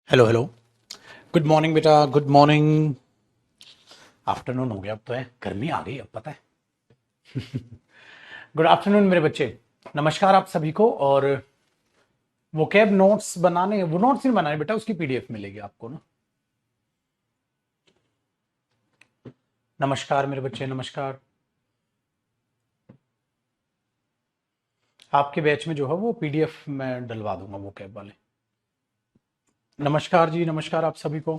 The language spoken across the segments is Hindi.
Hello hello. गुड मॉर्निंग बेटा, गुड मॉर्निंग। आफ्टरनून हो गया, अब तो है, गर्मी आ गई अब, पता है। गुड आफ्टरनून मेरे बच्चे। नमस्कार आप सभी को। और वो कैब नोट्स बनाने, वो नोट्स नहीं बनाने बेटा, उसकी पीडीएफ मिलेगी आपको ना। नमस्कार मेरे बच्चे, नमस्कार। आपके बैच में जो है वो पीडीएफ मैं डलवा दूंगा, वो कैब वाले। नमस्कार जी, नमस्कार आप सभी को।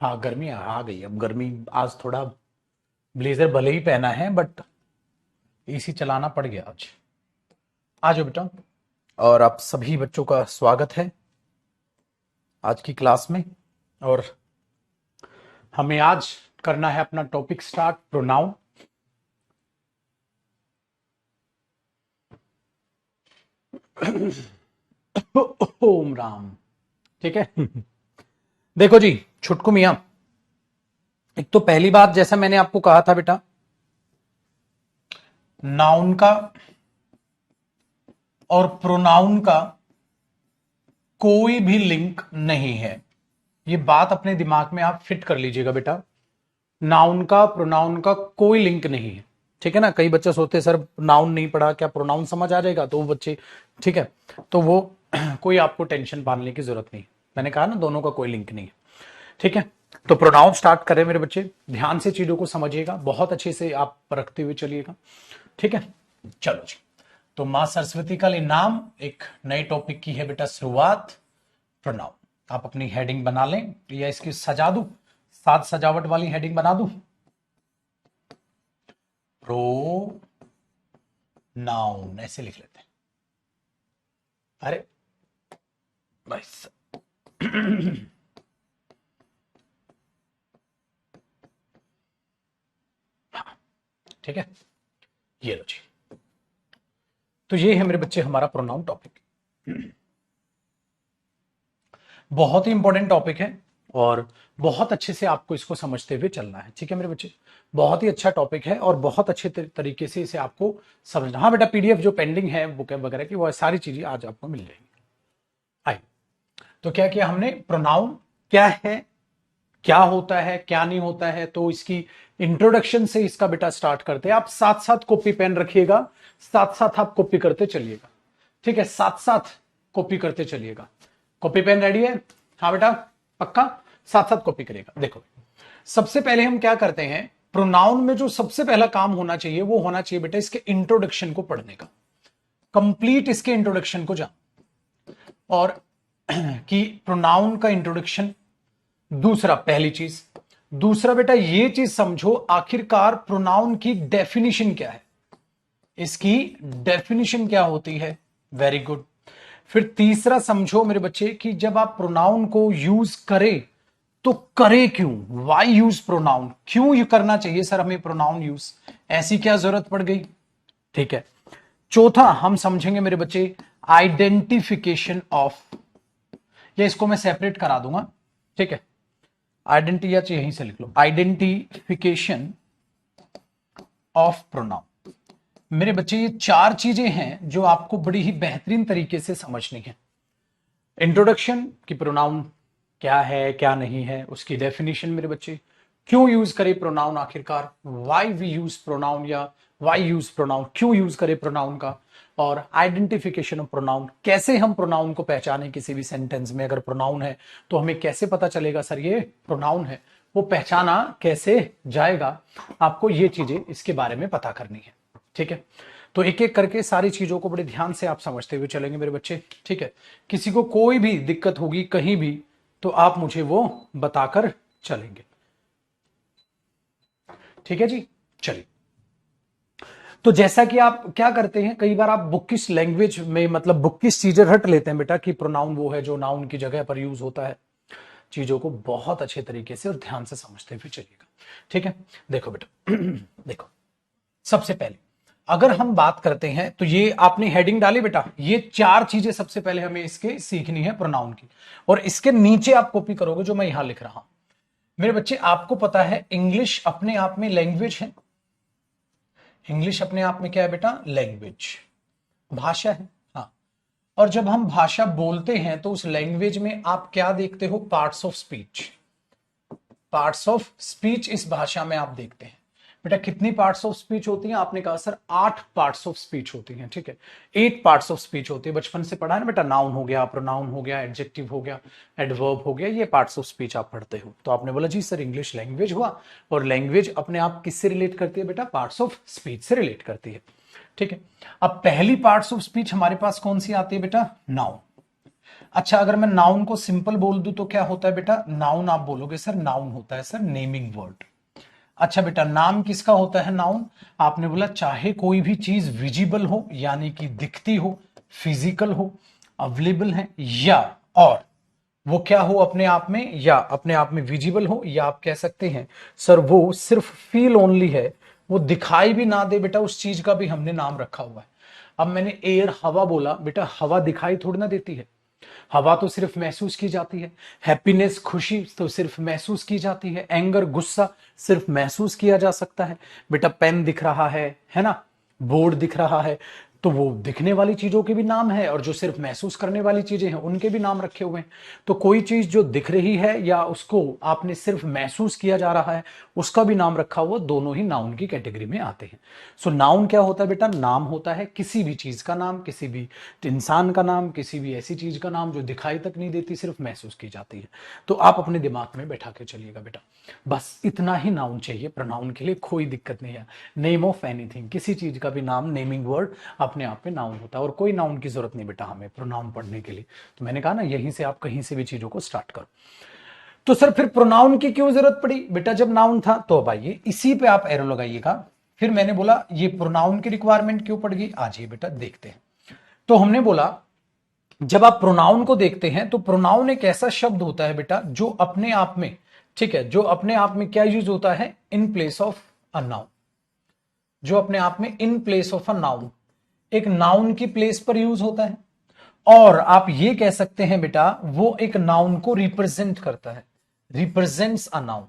हाँ, गर्मी आ गई अब। गर्मी आज थोड़ा, ब्लेजर भले ही पहना है बट एसी चलाना पड़ गया आज। आ जाओ बेटा। और आप सभी बच्चों का स्वागत है आज की क्लास में। और हमें आज करना है अपना टॉपिक स्टार्ट, प्रोनाउन। ओम राम। ठीक है। देखो जी, छुटकू मियां, एक तो पहली बात, जैसा मैंने आपको कहा था बेटा, नाउन का और प्रोनाउन का कोई भी लिंक नहीं है। ये बात अपने दिमाग में आप फिट कर लीजिएगा बेटा। नाउन का प्रोनाउन का कोई लिंक नहीं है। ठीक है ना। कई बच्चे सोचते सर नाउन नहीं पढ़ा, क्या प्रोनाउन समझ आ जाएगा? तो वो बच्चे, ठीक है, तो वो कोई आपको टेंशन पालने की जरूरत नहीं। मैंने कहा ना, दोनों का कोई लिंक नहीं है। ठीक है। तो प्रोनाउन स्टार्ट करें मेरे बच्चे। ध्यान से चीजों को समझिएगा, बहुत अच्छे से आप परखते हुए चलिएगा। ठीक है, चलो जी। तो मां सरस्वती का नाम, एक नए टॉपिक की है बेटा शुरुआत, प्रोनाउन। आप अपनी हेडिंग बना लें या इसकी सजा दूं, साथ सजावट वाली हेडिंग बना दूं। प्रो नाउन ऐसे लिख लेते हैं। अरे भाई हाँ, ठीक है, ये लो जी। तो ये है मेरे बच्चे हमारा प्रोनाउन टॉपिक। बहुत ही इंपॉर्टेंट टॉपिक है और बहुत अच्छे से आपको इसको समझते हुए चलना है। ठीक है मेरे बच्चे, बहुत ही अच्छा टॉपिक है और बहुत अच्छे तरीके से इसे आपको समझना। हाँ बेटा, पीडीएफ जो पेंडिंग है बुक वगैरह की, वो सारी चीजें आज आपको मिल जाएंगी। आइए, तो क्या किया हमने, प्रोनाउन क्या है, क्या होता है, क्या नहीं होता है, तो इसकी इंट्रोडक्शन से इसका बेटा स्टार्ट करते हैं। आप साथ साथ कॉपी पेन रखिएगा, साथ साथ आप कॉपी करते चलिएगा। ठीक है, साथ साथ कॉपी करते चलिएगा। कॉपी पेन रेडी है? हाँ बेटा, पक्का साथ साथ कॉपी करेगा। देखो, सबसे पहले हम क्या करते हैं, प्रोनाउन में जो सबसे पहला काम होना चाहिए वो होना चाहिए बेटा इसके इंट्रोडक्शन को पढ़ने का। कंप्लीट इसके इंट्रोडक्शन को जान, और कि प्रोनाउन का इंट्रोडक्शन। दूसरा, पहली चीज, दूसरा बेटा ये चीज समझो आखिरकार प्रोनाउन की डेफिनेशन क्या है, इसकी डेफिनेशन क्या होती है। Very good. फिर तीसरा समझो मेरे बच्चे कि जब आप प्रोनाउन को यूज करें तो करें क्यों, वाई यूज प्रोनाउन, क्यों यू करना चाहिए सर हमें प्रोनाउन यूज, ऐसी क्या जरूरत पड़ गई। ठीक है। चौथा हम समझेंगे मेरे बच्चे आइडेंटिफिकेशन ऑफ, या इसको मैं सेपरेट करा दूंगा। ठीक है, आइडेंटिटी, या यहीं से लिख लो, आइडेंटिफिकेशन ऑफ प्रोनाउन। मेरे बच्चे ये चार चीजें हैं जो आपको बड़ी ही बेहतरीन तरीके से समझनी है। इंट्रोडक्शन कि प्रोनाउन क्या है क्या नहीं है, उसकी डेफिनेशन मेरे बच्चे, क्यों यूज करें प्रोनाउन आखिरकार, वाई वी यूज प्रोनाउन, या वाई यूज प्रोनाउन, क्यों यूज करें प्रोनाउन का, और आइडेंटिफिकेशन ऑफ प्रोनाउन, कैसे हम प्रोनाउन को पहचाने किसी भी सेंटेंस में। अगर प्रोनाउन है तो हमें कैसे पता चलेगा सर ये प्रोनाउन है, वो पहचाना कैसे जाएगा, आपको ये चीजें इसके बारे में पता करनी है। ठीक है, तो एक एक करके सारी चीजों को बड़े ध्यान से आप समझते हुए चलेंगे मेरे बच्चे। ठीक है, किसी को कोई भी दिक्कत होगी कहीं भी तो आप मुझे वो बताकर चलेंगे। ठीक है जी, चलिए। तो जैसा कि आप क्या करते हैं, कई बार आप बुकिश लैंग्वेज में, मतलब बुकिश चीजें रट लेते हैं बेटा कि प्रोनाउन वो है जो नाउन की जगह पर यूज होता है। चीजों को बहुत अच्छे तरीके से और ध्यान से समझते हुए चलिएगा। ठीक है, देखो बेटा देखो, सबसे पहले अगर हम बात करते हैं तो ये आपने हेडिंग डाली बेटा, ये 4 चीजें सबसे पहले हमें इसके सीखनी है प्रोनाउन की, और इसके नीचे आप कॉपी करोगे जो मैं यहां लिख रहा हूं। मेरे बच्चे आपको पता है इंग्लिश अपने आप में लैंग्वेज है। इंग्लिश अपने आप में क्या है बेटा? लैंग्वेज, भाषा है। हाँ, और जब हम भाषा बोलते हैं तो उस लैंग्वेज में आप क्या देखते हो? Parts of speech. Parts of speech इस भाषा में आप देखते हैं। बेटा कितनी पार्ट्स ऑफ स्पीच होती हैं? आपने कहा सर 8 पार्ट्स ऑफ स्पीच होती हैं। ठीक है, 8 पार्ट्स ऑफ स्पीच होती है, बचपन से पढ़ा है ना बेटा। नाउन हो गया, प्रोनाउन हो गया, एडजेक्टिव हो गया, एडवर्ब हो गया, ये पार्ट्स ऑफ स्पीच आप पढ़ते हो। तो आपने बोला जी सर इंग्लिश लैंग्वेज हुआ, और लैंग्वेज अपने आप किससे रिलेट करती है बेटा? पार्ट्स ऑफ स्पीच से रिलेट करती है। ठीक है, अब पहली पार्ट्स ऑफ स्पीच हमारे पास कौन सी आती है बेटा? नाउन। अच्छा, अगर मैं नाउन को सिंपल बोल दूं तो क्या होता है बेटा? नाउन आप बोलोगे सर, नाउन होता है सर नेमिंग वर्ड। अच्छा बेटा, नाम किसका होता है? नाउन। आपने बोला चाहे कोई भी चीज विजिबल हो, यानी कि दिखती हो, फिजिकल हो, अवेलेबल है, या और वो क्या हो अपने आप में, या अपने आप में विजिबल हो, या आप कह सकते हैं सर वो सिर्फ फील ओनली है, वो दिखाई भी ना दे बेटा, उस चीज का भी हमने नाम रखा हुआ है। अब मैंने एयर, हवा बोला बेटा, हवा दिखाई थोड़ी ना देती है, हवा तो सिर्फ महसूस की जाती है। हैप्पीनेस, खुशी तो सिर्फ महसूस की जाती है। एंगर, गुस्सा सिर्फ महसूस किया जा सकता है। बेटा पेन दिख रहा है ना, बोर्ड दिख रहा है, तो वो दिखने वाली चीजों के भी नाम है, और जो सिर्फ महसूस करने वाली चीजें हैं उनके भी नाम रखे हुए हैं। तो कोई चीज जो दिख रही है या उसको आपने सिर्फ महसूस किया जा रहा है, उसका भी नाम रखा हुआ, दोनों ही नाउन की कैटेगरी में आते हैं। सो नाउन क्या होता है बेटा? नाम होता है किसी भी चीज का नाम, किसी भी इंसान का नाम, किसी भी ऐसी चीज का नाम जो दिखाई तक नहीं देती, सिर्फ महसूस की जाती है। तो आप अपने दिमाग में बैठा के चलिएगा बेटा, बस इतना ही नाउन चाहिए प्रोनाउन के लिए, कोई दिक्कत नहीं है। नेम ऑफ एनीथिंग, किसी चीज का भी नाम, नेमिंग वर्ड अपने आप में नाउन होता है, और कोई नाउन की जरूरत नहीं बेटा हमें प्रोनाउन पढ़ने के लिए। तो मैंने कहा ना, यहीं से आप कहीं से भी चीजों को स्टार्ट करो। तो सर फिर प्रोनाउन की क्यों जरूरत पड़ी बेटा जब नाउन था? तो अब आइए इसी पे आप एरो लगाइएगा। फिर मैंने बोला ये प्रोनाउन की रिक्वायरमेंट क्यों पड़ गई, आज ये बेटा देखते हैं। तो हमने बोला जब आप प्रोनाउन को देखते हैं तो प्रोनाउन एक ऐसा शब्द होता है बेटा जो अपने आप में, ठीक है, जो अपने आप में क्या यूज होता है? In place of a noun. जो अपने आप में in place of a noun, एक नाउन की प्लेस पर यूज होता है। और आप ये कह सकते हैं बेटा वो एक नाउन को रिप्रेजेंट करता है, रिप्रेजेंट्स अ नाउन।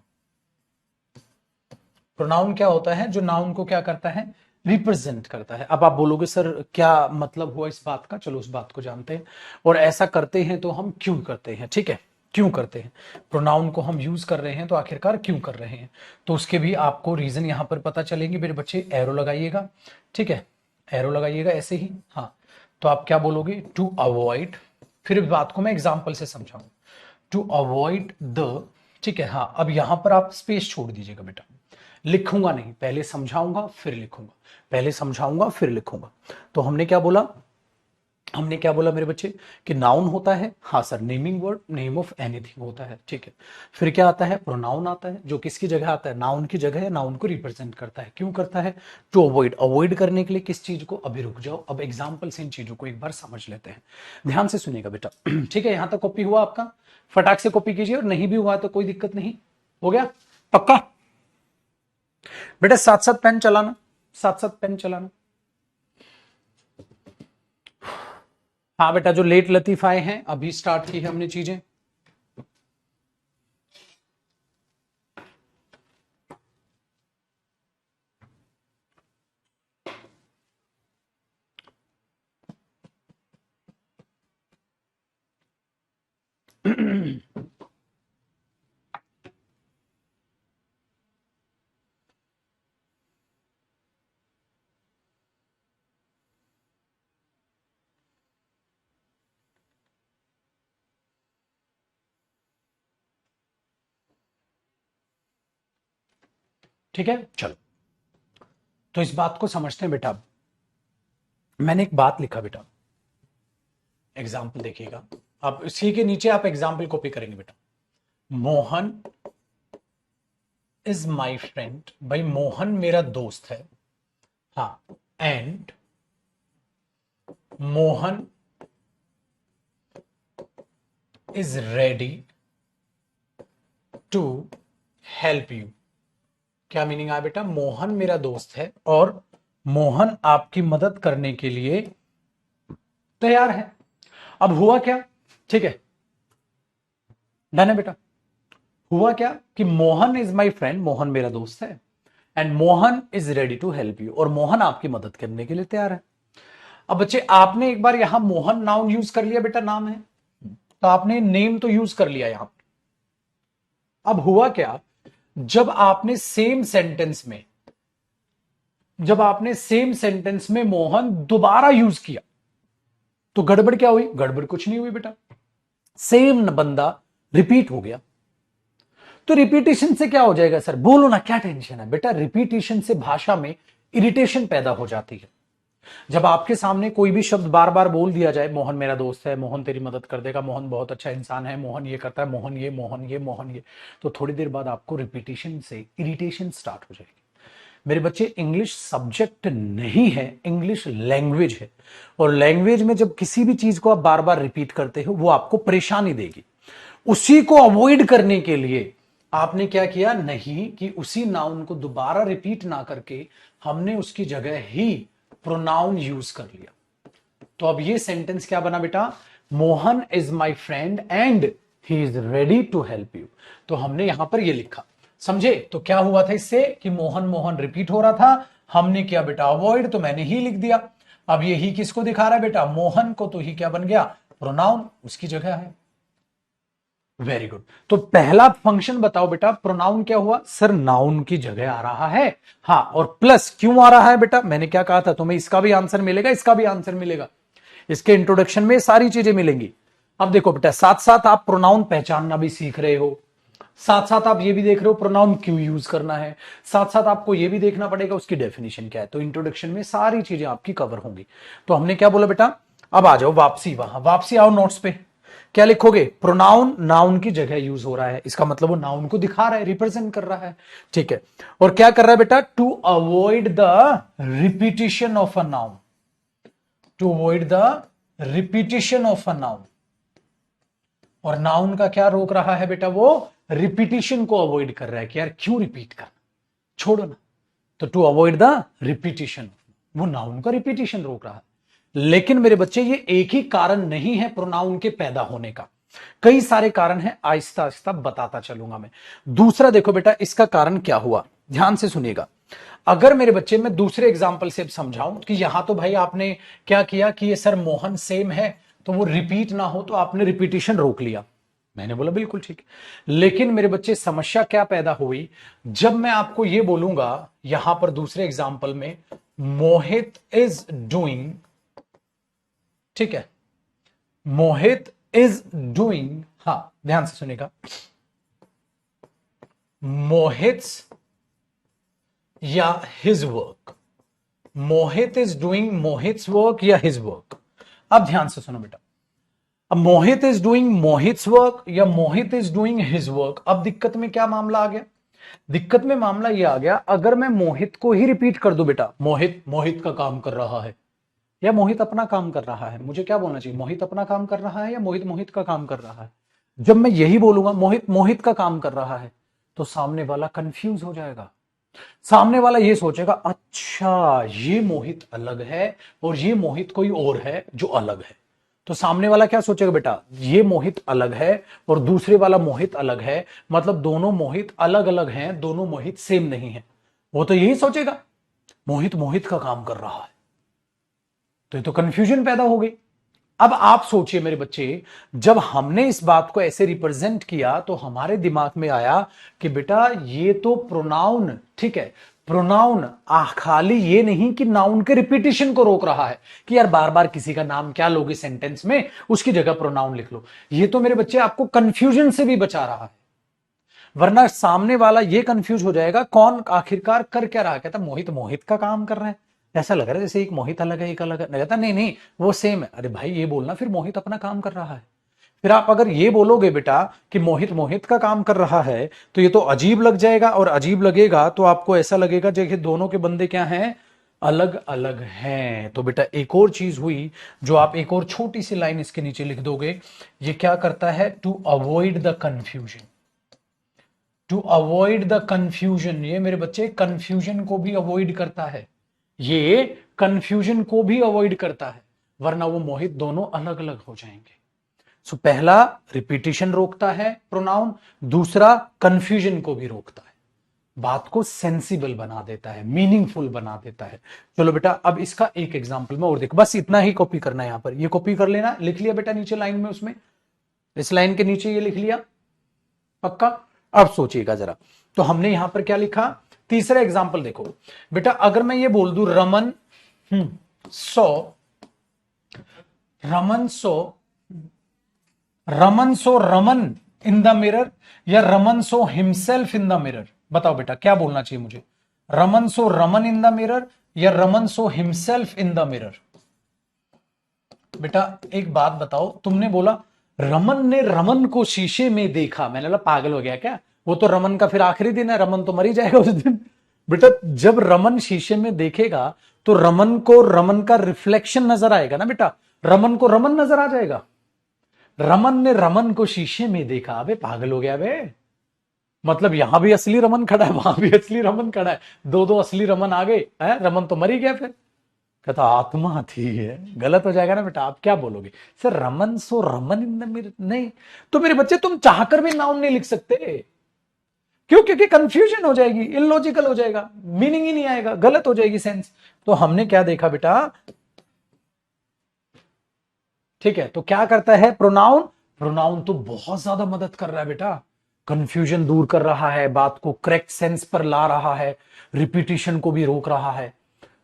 प्रोनाउन क्या होता है? जो नाउन को क्या करता है? रिप्रेजेंट करता है। अब आप बोलोगे सर क्या मतलब हुआ इस बात का? चलो उस बात को जानते हैं, और ऐसा करते हैं तो हम क्यों करते हैं। ठीक है, क्यों करते हैं प्रोनाउन को हम यूज कर रहे हैं, तो आखिरकार क्यों कर रहे हैं, तो उसके भी आपको रीजन यहां पर पता चलेंगे। मेरे बच्चे एरो लगाइएगा, ठीक है, एरो लगाइएगा ऐसे ही। हाँ, तो आप क्या बोलोगे? टू अवॉइड, फिर बात को मैं एग्जाम्पल से समझाऊंगा। टू अवॉइड द, ठीक है, हाँ, अब यहां पर आप स्पेस छोड़ दीजिएगा बेटा, लिखूंगा नहीं, पहले समझाऊंगा फिर लिखूंगा, पहले समझाऊंगा फिर लिखूंगा। तो हमने क्या बोला? हमने क्या बोला मेरे बच्चे कि नाउन होता है, हाँ sir, naming word, name of anything होता है। ठीक है, फिर क्या आता है? प्रोनाउन आता है, जो किसकी जगह आता है? नाउन की जगह है, नाउन को रिप्रेजेंट करता है। क्यों करता है? टू अवॉइड, अवॉइड करने के लिए किस चीज को? अभी रुक जाओ, अब एग्जाम्पल से इन चीजों को एक बार समझ लेते हैं, ध्यान से सुनिएगा बेटा। ठीक है, यहां तक कॉपी हुआ आपका? फटाक से कॉपी कीजिए, और नहीं भी हुआ तो कोई दिक्कत नहीं, हो गया पक्का? बेटा साथ साथ पेन चलाना, साथ साथ पेन चलाना। हाँ बेटा, जो लेट लतीफ आए हैं, अभी स्टार्ट की है हमने चीजें। ठीक है, चलो, तो इस बात को समझते हैं बेटा। मैंने एक बात लिखा बेटा, एग्जाम्पल देखिएगा, आप इसी के नीचे आप एग्जाम्पल कॉपी करेंगे बेटा। मोहन इज माई फ्रेंड, भाई मोहन मेरा दोस्त है। हाँ, and Mohan is ready to help you. क्या मीनिंग आया बेटा? मोहन मेरा दोस्त है और मोहन आपकी मदद करने के लिए तैयार है। अब हुआ क्या, ठीक है, डन है बेटा। हुआ क्या कि Mohan is my friend, Mohan मेरा दोस्त है, and Mohan is ready to help you, और मोहन आपकी मदद करने के लिए तैयार है। अब बच्चे आपने एक बार यहां मोहन नाउन यूज कर लिया बेटा, नाम है, तो आपने नेम तो यूज कर लिया यहां। अब हुआ क्या, जब आपने सेम सेंटेंस में मोहन दोबारा यूज किया, तो गड़बड़ क्या हुई? गड़बड़ कुछ नहीं हुई बेटा, सेम बंदा रिपीट हो गया। तो रिपीटिशन से क्या हो जाएगा सर? बोलो ना, क्या टेंशन है बेटा? रिपीटिशन से भाषा में इरिटेशन पैदा हो जाती है। जब आपके सामने कोई भी शब्द बार बार बोल दिया जाए, मोहन मेरा दोस्त है, मोहन तेरी मदद कर देगा, मोहन बहुत अच्छा इंसान है, मोहन ये करता है, मोहन ये, मोहन ये, मोहन ये, तो थोड़ी देर बाद आपको रिपीटिशन से इरिटेशन स्टार्ट हो जाएगी। मेरे बच्चे, इंग्लिश सब्जेक्ट नहीं है, इंग्लिश लैंग्वेज है, और लैंग्वेज में जब किसी भी चीज को आप बार बार रिपीट करते हो, वो आपको परेशानी देगी। उसी को अवॉइड करने के लिए आपने क्या किया, नहीं कि उसी नाउन को दोबारा रिपीट ना करके हमने उसकी जगह ही प्रोनाउन यूज कर लिया। तो अब ये सेंटेंस क्या बना बेटा? Mohan is my friend and he is ready to help you. तो हमने यहां पर ये लिखा, समझे? तो क्या हुआ था इससे कि मोहन मोहन रिपीट हो रहा था, हमने किया बेटा अवॉइड, तो मैंने ही लिख दिया। अब ये ही किसको दिखा रहा है बेटा? मोहन को, तो ही क्या बन गया? प्रोनाउन, उसकी जगह है। Very good. तो पहला फंक्शन बताओ बेटा, प्रोनाउन क्या हुआ? सर नाउन की जगह आ रहा है। हाँ, और प्लस क्यों आ रहा है बेटा? मैंने क्या कहा था तुम्हें? इसका भी आंसर मिलेगा, इसका भी आंसर मिलेगा, इसके इंट्रोडक्शन में सारी चीजें मिलेंगी। अब देखो बेटा, साथ साथ आप प्रोनाउन पहचानना भी सीख रहे हो, साथ साथ आप ये भी देख रहे हो प्रोनाउन क्यों यूज करना है, साथ साथ आपको ये भी देखना पड़ेगा उसकी डेफिनेशन क्या है। तो इंट्रोडक्शन में सारी चीजें आपकी कवर होंगी। तो हमने क्या बोला बेटा? अब आ जाओ वापसी, वहां वापसी आओ नोट्स पे। क्या लिखोगे? प्रोनाउन नाउन की जगह यूज हो रहा है, इसका मतलब वो नाउन को दिखा रहा है, रिप्रेजेंट कर रहा है, ठीक है। और क्या कर रहा है बेटा? To avoid the repetition of a noun, to avoid the repetition of a noun. और नाउन का क्या रोक रहा है बेटा? वो रिपीटिशन को अवॉइड कर रहा है कि यार क्यों रिपीट करना, छोड़ो ना। तो टू अवॉइड द रिपीटिशन, वो नाउन का रिपीटिशन रोक रहा है। लेकिन मेरे बच्चे, ये एक ही कारण नहीं है प्रोनाउन के पैदा होने का, कई सारे कारण हैं, आहिस्ता आहिस्ता बताता चलूंगा मैं। दूसरा देखो बेटा, इसका कारण क्या हुआ, ध्यान से सुनिएगा। अगर मेरे बच्चे मैं दूसरे एग्जाम्पल से समझाऊं कि यहां तो भाई आपने क्या किया कि ये सर मोहन सेम है, तो वो रिपीट ना हो, तो आपने रिपीटिशन रोक लिया। मैंने बोला बिल्कुल ठीक। लेकिन मेरे बच्चे, समस्या क्या पैदा हुई, जब मैं आपको ये बोलूंगा यहां पर दूसरे एग्जाम्पल में, मोहित इज डूइंग, ठीक है, मोहित इज डूइंग, हाँ ध्यान से सुनेगा, मोहित्स या his work, Mohit is doing Mohit's work या हिज वर्क। अब ध्यान से सुनो बेटा, अब मोहित इज डूइंग मोहित्स वर्क या मोहित इज डूइंग हिज वर्क। अब दिक्कत में क्या मामला आ गया? दिक्कत में मामला यह आ गया, अगर मैं मोहित को ही रिपीट कर दूं बेटा, मोहित मोहित का काम कर रहा है, या मोहित अपना काम कर रहा है, मुझे क्या बोलना चाहिए? मोहित अपना काम कर रहा है या मोहित मोहित का काम कर रहा है? जब मैं यही बोलूंगा मोहित मोहित का काम कर रहा है, तो सामने वाला कंफ्यूज हो जाएगा। सामने वाला ये सोचेगा, अच्छा ये मोहित अलग है और ये मोहित कोई और है जो अलग है। तो सामने वाला क्या सोचेगा बेटा? ये मोहित अलग है और दूसरे वाला मोहित अलग है, मतलब दोनों मोहित अलग अलग हैं, दोनों मोहित सेम नहीं है। वो तो यही सोचेगा, मोहित मोहित का काम कर रहा है। तो ये तो कंफ्यूजन पैदा हो गई। अब आप सोचिए मेरे बच्चे, जब हमने इस बात को ऐसे रिप्रेजेंट किया, तो हमारे दिमाग में आया कि बेटा ये तो प्रोनाउन, ठीक है, प्रोनाउन खाली ये नहीं कि नाउन के रिपीटिशन को रोक रहा है कि यार बार बार किसी का नाम क्या लोगे सेंटेंस में, उसकी जगह प्रोनाउन लिख लो। ये तो मेरे बच्चे आपको कंफ्यूजन से भी बचा रहा है, वरना सामने वाला ये कंफ्यूज हो जाएगा कौन आखिरकार कर क्या रहा है। कहता मोहित मोहित का काम कर रहा है, ऐसा लग रहा है जैसे एक मोहित अलग है एक अलग है। कहता नहीं नहीं वो सेम है। अरे भाई ये बोलना फिर मोहित अपना काम कर रहा है। फिर आप अगर ये बोलोगे बेटा कि मोहित मोहित का काम कर रहा है, तो ये तो अजीब लग जाएगा, और अजीब लगेगा तो आपको ऐसा लगेगा जैसे दोनों के बंदे क्या हैं, अलग अलग हैं। तो बेटा एक और चीज हुई जो आप एक और छोटी सी लाइन इसके नीचे लिख दोगे, ये क्या करता है? To avoid the confusion, to avoid the confusion. ये मेरे बच्चे कंफ्यूजन को भी अवॉइड करता है। ये कंफ्यूजन को भी अवॉइड करता है, वरना वो मोहित दोनों अलग अलग हो जाएंगे। सो पहला रिपीटिशन रोकता है प्रोनाउन, दूसरा कंफ्यूजन को भी रोकता है, बात को सेंसिबल बना देता है, मीनिंगफुल बना देता है। चलो बेटा अब इसका एक एग्जांपल में और देखो, बस इतना ही कॉपी करना है, यहां पर ये कॉपी कर लेना, लिख लिया बेटा नीचे लाइन में, उसमें इस लाइन के नीचे ये लिख लिया पक्का। अब सोचिएगा जरा, तो हमने यहां पर क्या लिखा, तीसरा एग्जांपल देखो बेटा, अगर मैं ये बोल दूं रमन सो, रमन सो, रमन सो रमन इन द मिरर, या रमन सो हिमसेल्फ इन द मिरर, बताओ बेटा क्या बोलना चाहिए मुझे, रमन सो रमन इन द मिरर या रमन सो हिमसेल्फ इन द मिरर। बेटा एक बात बताओ, तुमने बोला रमन ने रमन को शीशे में देखा, मैंने बोला पागल हो गया क्या, वो तो रमन का फिर आखिरी दिन है, रमन तो मर ही जाएगा उस दिन। बेटा जब रमन शीशे में देखेगा तो रमन को रमन का रिफ्लेक्शन नजर आएगा ना बेटा, रमन को रमन नजर आ जाएगा। रमन ने रमन को शीशे में देखा, अबे पागल हो गया बे, मतलब यहां भी असली रमन खड़ा है, वहां भी असली रमन खड़ा है, दो दो असली रमन आ गए, रमन तो मर ही गया। फिर कहता आत्मा थी है, गलत हो जाएगा ना बेटा, आप क्या बोलोगे sir, Raman so Raman in the mirror, नहीं तो मेरे बच्चे तुम चाहकर भी नाउन नहीं लिख सकते, क्यों, क्योंकि कंफ्यूजन हो जाएगी, इलॉजिकल हो जाएगा, मीनिंग ही नहीं आएगा, गलत हो जाएगी सेंस। तो हमने क्या देखा बेटा, ठीक है, तो क्या करता है प्रोनाउन, प्रोनाउन तो बहुत ज्यादा मदद कर रहा है बेटा, कंफ्यूजन दूर कर रहा है, बात को करेक्ट सेंस पर ला रहा है, रिपीटिशन को भी रोक रहा है।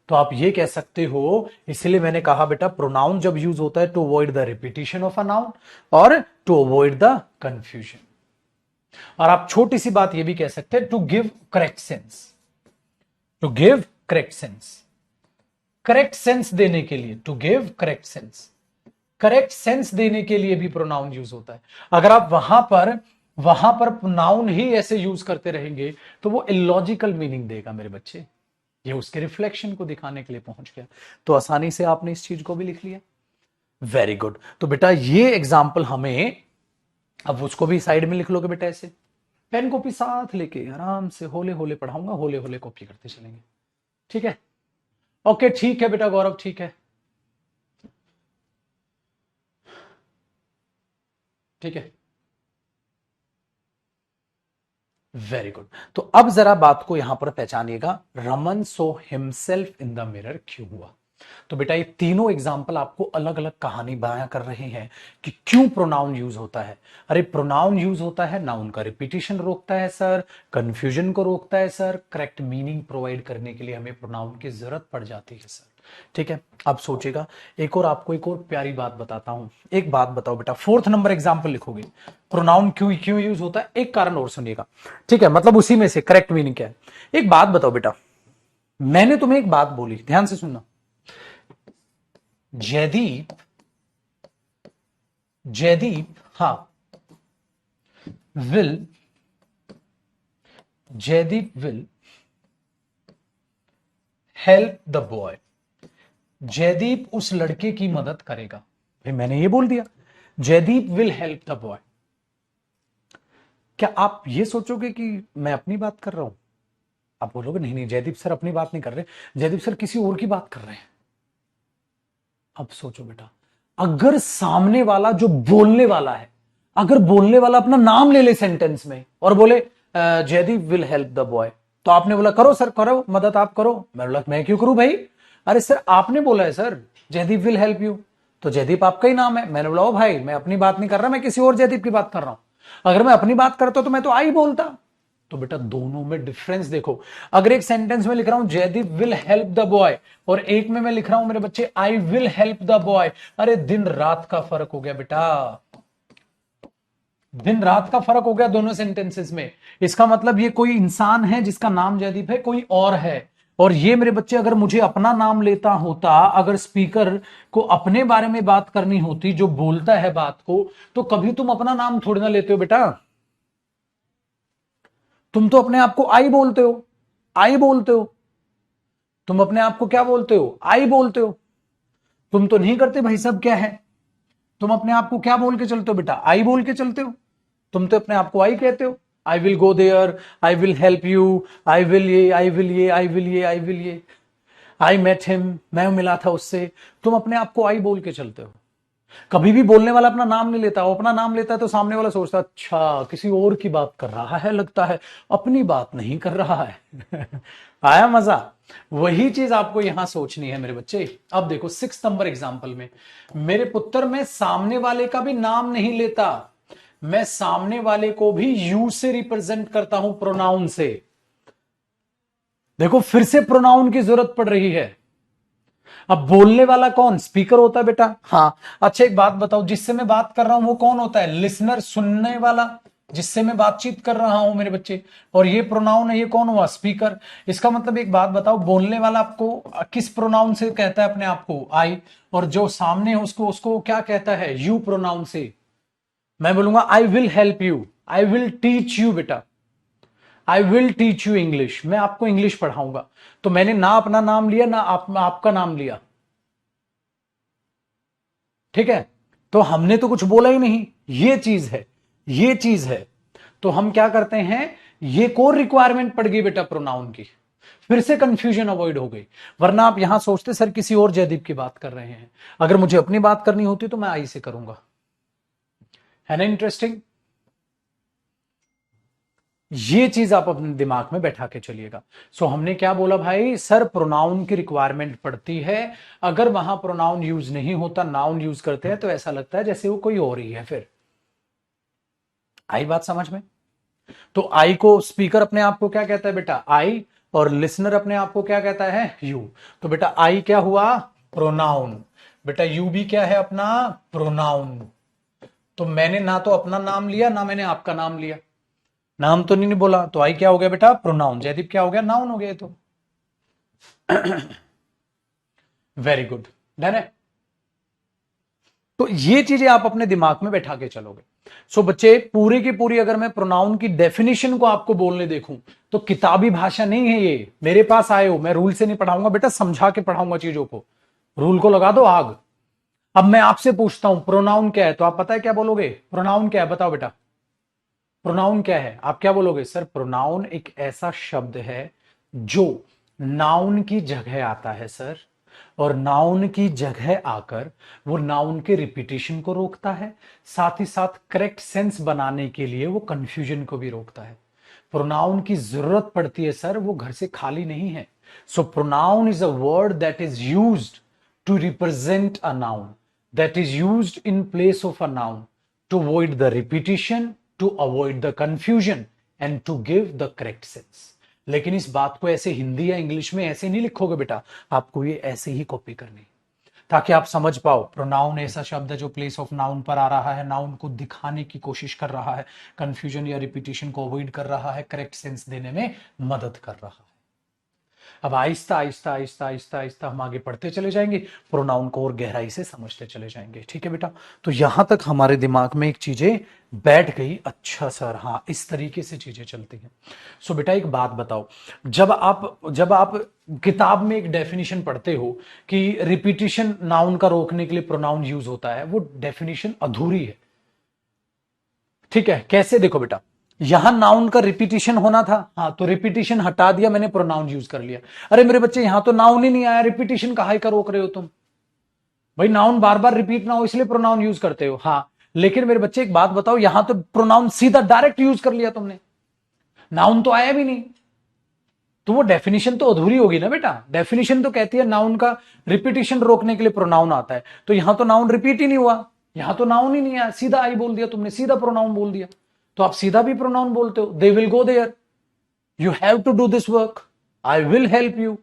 तो आप ये कह सकते हो, इसलिए मैंने कहा बेटा प्रोनाउन जब यूज होता है to avoid the repetition of a noun और टू अवॉइड द कंफ्यूजन। और आप छोटी सी बात ये भी कह सकते हैं, to give correct sense, to give correct sense, correct sense देने के लिए, to give correct sense, correct sense देने के लिए भी प्रोनाउन यूज होता है। अगर आप वहां पर नाउन ही ऐसे यूज करते रहेंगे तो वो इलॉजिकल मीनिंग देगा मेरे बच्चे, ये उसके रिफ्लेक्शन को दिखाने के लिए पहुंच गया। तो आसानी से आपने इस चीज को भी लिख लिया, वेरी गुड। तो बेटा ये एग्जाम्पल हमें, अब उसको भी साइड में लिख लोगे बेटा, ऐसे पेन कॉपी साथ लेके आराम से होले होले पढ़ाऊंगा, होले होले कॉपी करते चलेंगे, ठीक है। ओके ठीक है बेटा गौरव, ठीक है, ठीक है, वेरी गुड। तो अब जरा बात को यहां पर पहचानिएगा, रमन सो हिमसेल्फ इन द मिरर क्यों हुआ। तो बेटा ये तीनों एग्जाम्पल आपको अलग अलग कहानी बयां कर रहे हैं कि क्यों प्रोनाउन यूज होता है। अरे प्रोनाउन यूज होता है, नाउन का रिपीटिशन रोकता है सर, कंफ्यूजन को रोकता है सर, करेक्ट मीनिंग प्रोवाइड करने के लिए हमें प्रोनाउन की जरूरत पड़ जाती है सर, ठीक है। अब सोचेगा, एक और आपको एक और प्यारी बात बताता हूं, एक बात बताओ बेटा, फोर्थ नंबर एग्जाम्पल लिखोगे, प्रोनाउन क्यों क्यों यूज होता है, एक कारण और सुनिएगा, ठीक है, मतलब उसी में से करेक्ट मीनिंग क्या है। एक बात बताओ बेटा, मैंने तुम्हें एक बात बोली, ध्यान से सुनना, जयदीप, जयदीप हाँ will, Jaydeep will help the boy, Jaydeep उस लड़के की मदद करेगा। भाई मैंने ये बोल दिया, Jaydeep will help the boy, क्या आप ये सोचोगे कि मैं अपनी बात कर रहा हूं, आप बोलोगे नहीं नहीं जयदीप सर अपनी बात नहीं कर रहे, जयदीप सर किसी और की बात कर रहे हैं। अब सोचो बेटा, अगर सामने वाला जो बोलने वाला है, अगर बोलने वाला अपना नाम ले ले सेंटेंस में और बोले Jaydeep will help the boy, तो आपने बोला करो सर करो मदद आप करो, मैं बोला मैं क्यों करूं भाई, अरे सर आपने बोला है sir Jaydeep will help you, तो जयदीप आपका ही नाम है। मैंने बोला ओ भाई मैं अपनी बात नहीं कर रहा, मैं किसी और जयदीप की बात कर रहा हूं, अगर मैं अपनी बात करता तो मैं तो आई बोलता। तो बेटा दोनों में डिफरेंस देखो, अगर एक सेंटेंस में लिख रहा हूं Jaydeep will help the boy और एक में मैं लिख रहा हूं मेरे बच्चे I will help the boy, अरे दिन रात का फर्क हो गया बेटा, दिन रात का फर्क हो गया दोनों सेंटेंसेस में। इसका मतलब ये कोई इंसान है जिसका नाम जयदीप है, कोई और है। और ये मेरे बच्चे अगर मुझे अपना नाम लेता होता, अगर स्पीकर को अपने बारे में बात करनी होती, जो बोलता है बात को, तो कभी तुम अपना नाम थोड़ी ना लेते हो बेटा, तुम तो अपने आप को आई बोलते हो, आई बोलते हो, तुम अपने आप को क्या बोलते हो, आई बोलते हो, तुम तो नहीं करते भाई सब क्या है, तुम अपने आप को क्या बोल के चलते हो बेटा, आई बोल के चलते हो, तुम तो अपने आप को आई कहते हो, I will go there, I will help you, I will ये आई विल ये आई विल ये आई विल ये। आई मेट हिम, मैं मिला था उससे, तुम अपने आप को आई बोल के चलते हो। कभी भी बोलने वाला अपना नाम नहीं लेता, वो अपना नाम लेता है तो सामने वाला सोचता है अच्छा किसी और की बात कर रहा है, लगता है अपनी बात नहीं कर रहा है। आया मजा? वही चीज आपको यहां सोचनी है मेरे बच्चे। अब देखो 6 नंबर एग्जाम्पल में, मेरे पुत्र मैं सामने वाले का भी नाम नहीं लेता, मैं सामने वाले को भी यू से रिप्रेजेंट करता हूं, प्रोनाउन से। देखो फिर से प्रोनाउन की जरूरत पड़ रही है। अब बोलने वाला कौन? स्पीकर होता है बेटा। हाँ, अच्छा एक बात बताओ, जिससे मैं बात कर रहा हूं वो कौन होता है? लिसनर, सुनने वाला, जिससे मैं बातचीत कर रहा हूं मेरे बच्चे। और ये प्रोनाउन है, ये कौन हुआ? स्पीकर। इसका मतलब एक बात बताओ, बोलने वाला आपको किस प्रोनाउन से कहता है अपने आप को? आई। और जो सामने है उसको उसको क्या कहता है? यू प्रोनाउन से। मैं बोलूंगा I will help you, I will teach you बेटा, I will teach you English, मैं आपको इंग्लिश पढ़ाऊंगा। तो मैंने ना अपना नाम लिया ना आपका नाम लिया, ठीक है? तो हमने तो कुछ बोला ही नहीं, ये चीज है, ये चीज है। तो हम क्या करते हैं, ये कोर रिक्वायरमेंट पड़ गई बेटा प्रोनाउन की, फिर से कंफ्यूजन अवॉइड हो गई। वरना आप यहां सोचते सर किसी और जयदीप की बात कर रहे हैं, अगर मुझे अपनी बात करनी होती तो मैं आई से करूंगा। है ना इंटरेस्टिंग? ये चीज आप अपने दिमाग में बैठा के चलिएगा। सो हमने क्या बोला भाई, सर प्रोनाउन की रिक्वायरमेंट पड़ती है, अगर वहां प्रोनाउन यूज नहीं होता, नाउन यूज करते हैं, तो ऐसा लगता है जैसे वो कोई और ही है। फिर आई बात समझ में? तो आई को स्पीकर अपने आप को क्या कहता है बेटा? आई। और लिसनर अपने आप को क्या कहता है? यू। तो बेटा आई क्या हुआ? प्रोनाउन। बेटा यू भी क्या है अपना? प्रोनाउन। तो मैंने ना तो अपना नाम लिया ना मैंने आपका नाम लिया, नाम तो नहीं बोला, तो आई क्या हो गया बेटा? प्रोनाउन। जयदीप क्या हो गया? नाउन हो गया। तो वेरी गुड, डन है। तो ये चीजें आप अपने दिमाग में बैठा के चलोगे। सो बच्चे पूरी की पूरी अगर मैं प्रोनाउन की डेफिनेशन को आपको बोलने देखूं तो किताबी भाषा नहीं है ये। मेरे पास आए हो, मैं रूल से नहीं पढ़ाऊंगा बेटा, समझा के पढ़ाऊंगा चीजों को। रूल को लगा दो आग। अब मैं आपसे पूछता हूं प्रोनाउन क्या है, तो आप पता है क्या बोलोगे? प्रोनाउन क्या है बताओ बेटा? प्रोनाउन क्या है? आप क्या बोलोगे? सर प्रोनाउन एक ऐसा शब्द है जो नाउन की जगह आता है सर, और नाउन की जगह आकर वो नाउन के रिपीटिशन को रोकता है, साथ ही साथ करेक्ट सेंस बनाने के लिए वो कंफ्यूजन को भी रोकता है। प्रोनाउन की जरूरत पड़ती है सर, वो घर से खाली नहीं है। So pronoun is a word that is used to represent a noun, that is used in place of a noun to avoid the repetition, to avoid the confusion and to give the correct sense। लेकिन इस बात को ऐसे हिंदी या इंग्लिश में ऐसे नहीं लिखोगे बेटा, आपको ये ऐसे ही कॉपी करनी, ताकि आप समझ पाओ प्रोनाउन ऐसा शब्द है जो प्लेस ऑफ नाउन पर आ रहा है, नाउन को दिखाने की कोशिश कर रहा है, कंफ्यूजन या रिपीटिशन को अवॉइड कर रहा है, करेक्ट सेंस देने में मदद कर रहा है। अब आहिस्ता आहिस्ता आहिस्ता आहिस्ता आहिस्ता हम आगे बढ़ते चले जाएंगे, प्रोनाउन को और गहराई से समझते चले जाएंगे। ठीक है बेटा? तो यहां तक हमारे दिमाग में एक चीजें बैठ गई। अच्छा सर, हाँ इस तरीके से चीजें चलती हैं। सो बेटा एक बात बताओ, जब आप किताब में एक डेफिनेशन पढ़ते हो कि रिपीटिशन नाउन का रोकने के लिए प्रोनाउन यूज होता है, वो डेफिनेशन अधूरी है। ठीक है? कैसे? देखो बेटा, यहां नाउन का रिपीटिशन होना था, हाँ तो रिपीटिशन हटा दिया मैंने, प्रोनाउन यूज कर लिया। अरे मेरे बच्चे यहां तो नाउन ही नहीं आया, रिपीटिशन काहे का रोक रहे हो तुम? भाई नाउन बार बार रिपीट ना हो इसलिए प्रोनाउन यूज करते हो। हाँ लेकिन मेरे बच्चे एक बात बताओ, यहां तो प्रोनाउन सीधा डायरेक्ट यूज कर लिया तुमने, नाउन तो आया भी नहीं, तो वो डेफिनेशन तो अधूरी होगी ना बेटा। डेफिनेशन तो कहती है नाउन का रिपीटिशन रोकने के लिए प्रोनाउन आता है, तो यहां तो नाउन रिपीट ही नहीं हुआ, यहां तो नाउन ही नहीं आया, सीधा आई बोल दिया तुमने, सीधा प्रोनाउन बोल दिया। तो आप सीधा भी प्रोनाउन बोलते हो, they will go there, you have to do this work, I will help you,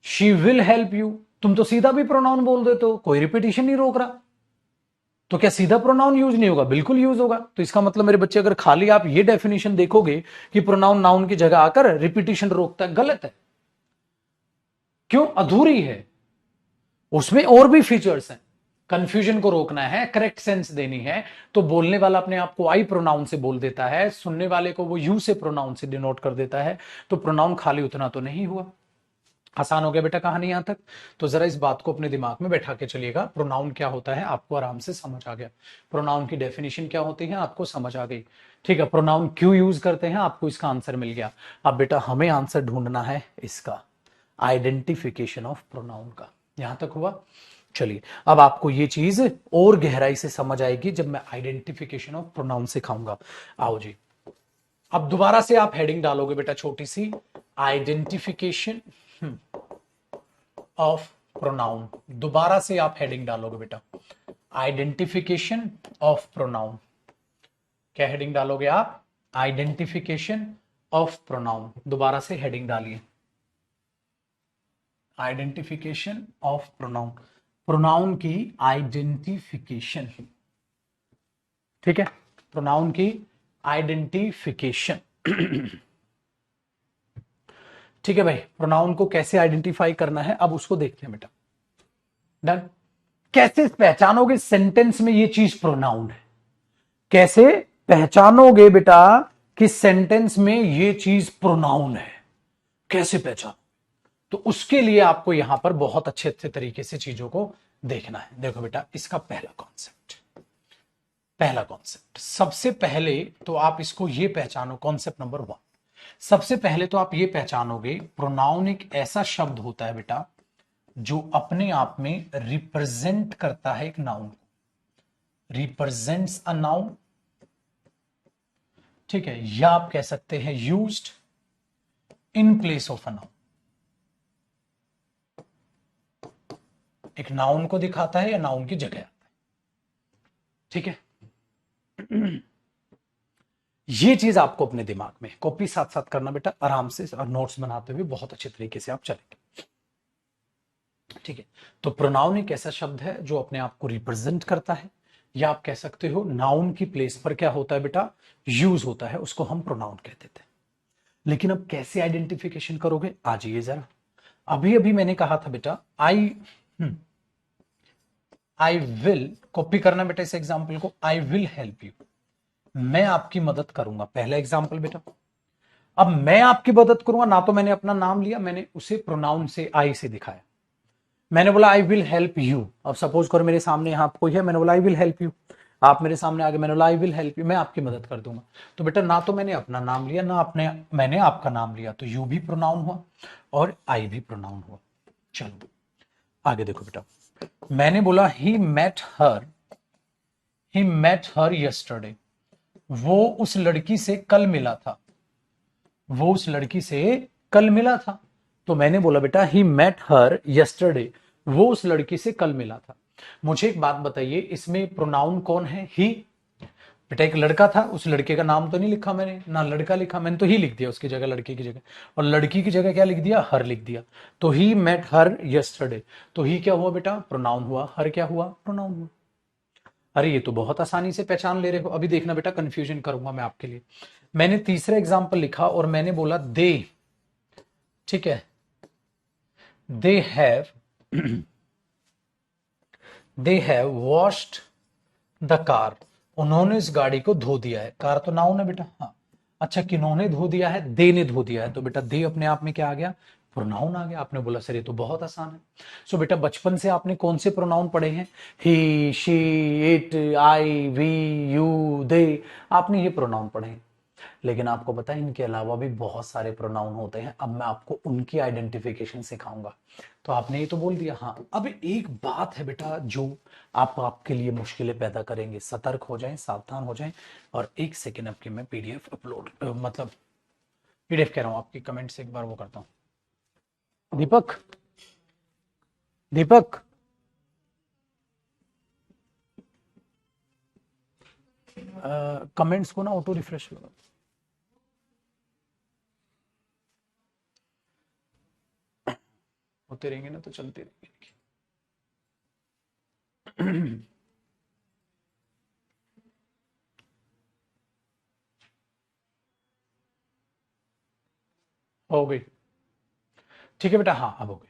she will help you. तुम तो सीधा भी प्रोनाउन बोल देते हो, कोई रिपीटिशन नहीं रोक रहा, तो क्या सीधा प्रोनाउन यूज नहीं होगा? बिल्कुल यूज होगा। तो इसका मतलब मेरे बच्चे अगर खाली आप ये डेफिनेशन देखोगे कि प्रोनाउन नाउन की जगह आकर रिपीटिशन रोकता है, गलत है। क्यों? अधूरी है, उसमें और भी फीचर्स हैं। कंफ्यूजन को रोकना है, करेक्ट सेंस देनी है, तो बोलने वाला अपने आप को आई प्रोनाउन से बोल देता है, सुनने वाले को वो यू से प्रोनाउन से डिनोट कर देता है, तो प्रोनाउन खाली उतना तो नहीं हुआ। आसान हो गया बेटा कहानी यहां तक? तो जरा इस बात को अपने दिमाग में बैठा के चलिएगा, प्रोनाउन क्या होता है आपको आराम से समझ आ गया, प्रोनाउन की डेफिनेशन क्या होती है आपको समझ आ गई। ठीक है, प्रोनाउन क्यों यूज करते हैं आपको इसका आंसर मिल गया। अब बेटा हमें आंसर ढूंढना है इसका। आइडेंटिफिकेशन ऑफ प्रोनाउन का। यहां तक हुआ। चलिए अब आपको ये चीज और गहराई से समझ आएगी जब मैं आइडेंटिफिकेशन ऑफ प्रोनाउन सिखाऊंगा। आओ जी, अब दोबारा से आप हेडिंग डालोगे बेटा छोटी सी, आइडेंटिफिकेशन ऑफ प्रोनाउन। दोबारा से आप हेडिंग डालोगे बेटा, आइडेंटिफिकेशन ऑफ प्रोनाउन। क्या हेडिंग डालोगे आप? Identification of pronoun. दोबारा से हेडिंग डालिए, आइडेंटिफिकेशन ऑफ प्रोनाउन, प्रोनाउन की आइडेंटिफिकेशन। ठीक है, प्रोनाउन की आइडेंटिफिकेशन। ठीक है भाई, प्रोनाउन को कैसे आइडेंटिफाई करना है अब उसको देखते हैं बेटा। डन। कैसे पहचानोगे सेंटेंस में ये चीज प्रोनाउन है? कैसे पहचानोगे बेटा कि सेंटेंस में ये चीज प्रोनाउन है? कैसे पहचानो? तो उसके लिए आपको यहां पर बहुत अच्छे अच्छे तरीके से चीजों को देखना है। देखो बेटा, इसका पहला कॉन्सेप्ट, सबसे पहले तो आप इसको ये पहचानो, कॉन्सेप्ट नंबर 1। सबसे पहले तो आप ये पहचानोगे प्रोनाउन एक ऐसा शब्द होता है बेटा जो अपने आप में रिप्रेजेंट करता है एक नाउन को, रिप्रेजेंट्स अ नाउन। ठीक है, या आप कह सकते हैं used in place of a noun. एक नाउन को दिखाता है या नाउन की जगह आता है। ठीक है, ये चीज आपको अपने दिमाग में कॉपी साथ साथ करना बेटा, आराम से और नोट्स बनाते हुए बहुत अच्छे तरीके से आप चलेंगे। ठीक है, तो प्रोनाउन एक ऐसा शब्द है जो अपने आप को रिप्रेजेंट करता है, या आप कह सकते हो नाउन की प्लेस पर क्या होता है बेटा, यूज होता है, उसको हम प्रोनाउन कहते थे। लेकिन अब कैसे आइडेंटिफिकेशन करोगे, आ जाइए जरा। अभी अभी मैंने कहा था बेटा आई विल, कॉपी करना बेटा इस एग्जाम्पल को, आई विल हेल्प यू, मैं आपकी मदद करूंगा। पहला एग्जाम्पल बेटा, अब मैं आपकी मदद करूंगा ना, तो मैंने अपना नाम लिया, मैंने उसे प्रोनाउन से आई से दिखाया। मैंने बोला आई विल हेल्प यू। अब सपोज करो मेरे सामने यहां कोई है, मैंने बोला आई विल हेल्प यू, आप मेरे सामने आगे, मैंने बोला आई विल हेल्प यू, मैं आपकी मदद कर दूंगा। तो बेटा ना तो मैंने अपना नाम लिया, ना अपने मैंने आपका नाम लिया, तो यू भी प्रोनाउन हुआ और आई भी प्रोनाउन हुआ। चलो आगे देखो बेटा, मैंने बोला ही मेट हर यस्टरडे, वो उस लड़की से कल मिला था, वो उस लड़की से कल मिला था। तो मैंने बोला बेटा ही मेट हर यस्टरडे, वो उस लड़की से कल मिला था। मुझे एक बात बताइए, इसमें प्रोनाउन कौन है? ही। बेटा एक लड़का था, उस लड़के का नाम तो नहीं लिखा मैंने, ना लड़का लिखा, मैंने तो ही लिख दिया उसकी जगह, लड़के की जगह, और लड़की की जगह क्या लिख दिया, हर लिख दिया। तो ही मेट हर यस्टरडे, तो ही क्या हुआ बेटा, प्रोनाउन हुआ, हर क्या हुआ, प्रोनाउन हुआ। अरे ये तो बहुत आसानी से पहचान ले रहे हो। अभी देखना बेटा, कंफ्यूजन करूंगा मैं आपके लिए। मैंने तीसरा एग्जाम्पल लिखा और मैंने बोला दे, ठीक है, they have washed the car, उन्होंने इस गाड़ी को धो दिया है। कार तो नाउन है बेटा, हाँ। अच्छा किन्होंने धो दिया है, दे ने धो दिया है, तो बेटा दे अपने आप में क्या आ गया, प्रोनाउन आ गया। आपने बोला सर ये तो बहुत आसान है। सो बेटा बचपन से आपने कौन से प्रोनाउन पढ़े हैं? He, she, it, I, we, you, they, आपने ये प्रोनाउन पढ़े हैं। लेकिन आपको पता है इनके अलावा भी बहुत सारे प्रोनाउन होते हैं। अब मैं आपको उनकी आइडेंटिफिकेशन सिखाऊंगा। तो आपने ये तो बोल दिया, हाँ। अब एक बात है बेटा जो आपके लिए मुश्किलें पैदा करेंगे, सतर्क हो जाएं, सावधान हो जाएं। और एक सेकेंड आपकी मैं पीडीएफ अपलोड मतलब पीडीएफ कह रहा हूं, आपकी कमेंट से एक बार वो करता हूं। दीपक, दीपक, कमेंट्स को ना ऑटो रिफ्रेश करो। होते रहेंगे ना तो चलते रहेंगे। हो गई, ठीक है बेटा, हाँ अब हो गई।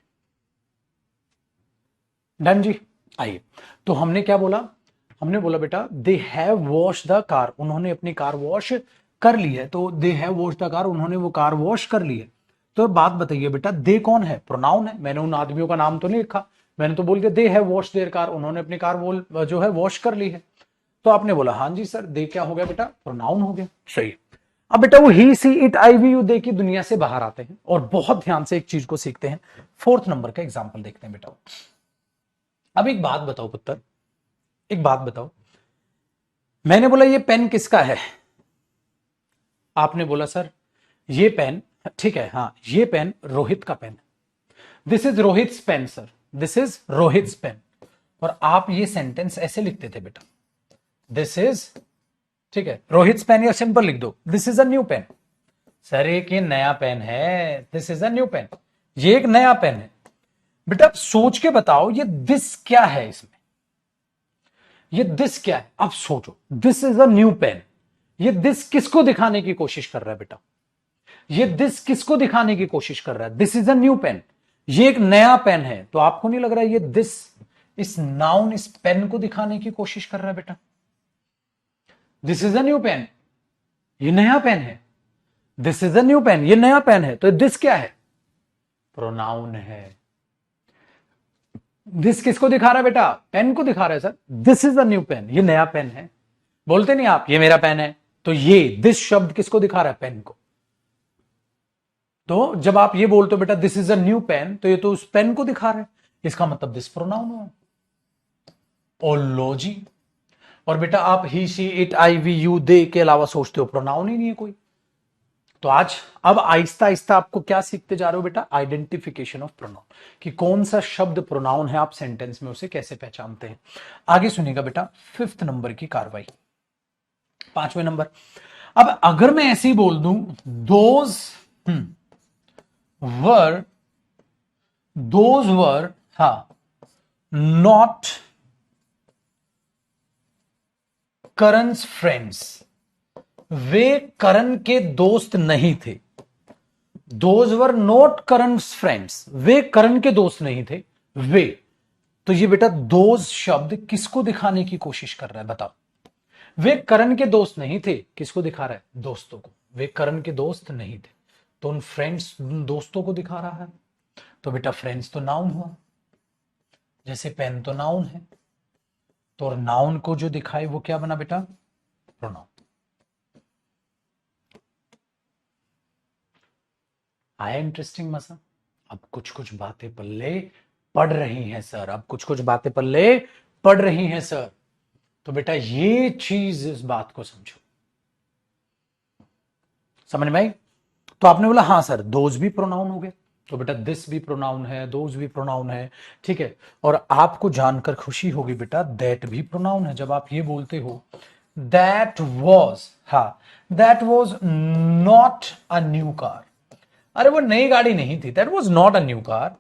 डन जी। आइए, तो हमने क्या बोला, हमने बोला बेटा they have wash the car, उन्होंने अपनी कार वॉश कर ली है। तो they have wash the car, उन्होंने वो कार वॉश कर ली है। तो बात बताइए बेटा, दे कौन है, प्रोनाउन है। मैंने उन आदमियों का नाम तो नहीं लिखा, मैंने तो बोल दिया they have wash their car, उन्होंने अपनी कार जो है वॉश कर ली है। तो आपने बोला हाँ जी सर, दे क्या हो गया बेटा, प्रोनाउन हो गया। सही। अब बेटा वो he she it I we you they की दुनिया से बाहर आते हैं और बहुत ध्यान से एक चीज को सीखते हैं। 4th नंबर का एग्जाम्पल देखते हैं बेटा। अब एक बात बताओ पुत्र, एक बात बताओ, मैंने बोला ये पेन किसका है, आपने बोला सर ये पेन, ठीक है, हाँ ये पेन रोहित का pen, this is Rohit pen sir, this is Rohit pen. और आप ये सेंटेंस ऐसे लिखते थे बेटा, दिस इज, ठीक है, रोहित पेन, या सिंपल लिख दो this is a new pen. Sir एक ये नया पेन है, this is a new pen, ये एक नया पेन है। बेटा सोच के बताओ ये दिस क्या है, इसमें ये दिस क्या है, अब सोचो, this is a new pen, ये दिस किसको दिखाने की कोशिश कर रहा है बेटा, ये दिस किसको दिखाने की कोशिश कर रहा है, this is a new pen, ये एक नया पेन है। तो आपको नहीं लग रहा है ये दिस, इस नाउन इस पेन को दिखाने की कोशिश कर रहा है बेटा, this is a new pen, ये नया पेन है, this is a new pen, ये नया पेन है। तो दिस क्या है, प्रोनाउन है। दिस किसको दिखा रहा है बेटा, पेन को दिखा रहा है sir, this is a new pen, ये नया पेन है। बोलते नहीं आप ये मेरा पेन है, तो ये दिस शब्द किसको दिखा रहा है, पेन को। तो जब आप ये बोलते हो बेटा this is a new pen, तो ये तो उस पेन को दिखा रहा है, इसका मतलब दिस प्रोनाउन हुआ। ओ लो जी। और बेटा आप he she it I we you they के अलावा सोचते हो प्रोनाउन ही नहीं है कोई। तो आज अब आहिस्ता आहिस्ता आपको क्या सीखते जा रहे हो बेटा, आइडेंटिफिकेशन ऑफ प्रोनाउन, कि कौन सा शब्द प्रोनाउन है, आप सेंटेंस में उसे कैसे पहचानते हैं। आगे सुनिएगा बेटा 5th नंबर की कार्रवाई, 5वें नंबर। अब अगर मैं ऐसे ही बोल दूं दोज वर, दोज वर, हा नॉट करण's फ्रेंड्स, वे करण के दोस्त नहीं थे। दोज वर नॉट करण's फ्रेंड्स, वे करण के दोस्त नहीं थे, वे। तो ये बेटा दोज शब्द किसको दिखाने की कोशिश कर रहा है बताओ, वे करण के दोस्त नहीं थे, किसको दिखा रहा है, दोस्तों को। वे करण के दोस्त नहीं थे, तो उन फ्रेंड्स, दोस्तों को दिखा रहा है। तो बेटा फ्रेंड्स तो नाउन हुआ, जैसे पेन तो नाउन है, तो नाउन को जो दिखाए वो क्या बना बेटा, प्रोनाउन। आया इंटरेस्टिंग मसा। अब कुछ कुछ बातें पल्ले पढ़ रही हैं सर, अब कुछ कुछ बातें पल्ले पढ़ रही हैं सर। तो बेटा ये चीज, इस बात को समझो, समझ में आई। तो आपने बोला हाँ सर दोज भी प्रोनाउन हो गए, तो बेटा दिस भी प्रोनाउन है, दोज भी प्रोनाउन है, ठीक है। और आपको जानकर खुशी होगी बेटा दैट भी प्रोनाउन है। जब आप ये बोलते हो दैट वॉज, हा that was not a new car, अरे वो नई गाड़ी नहीं थी, that was not a new car,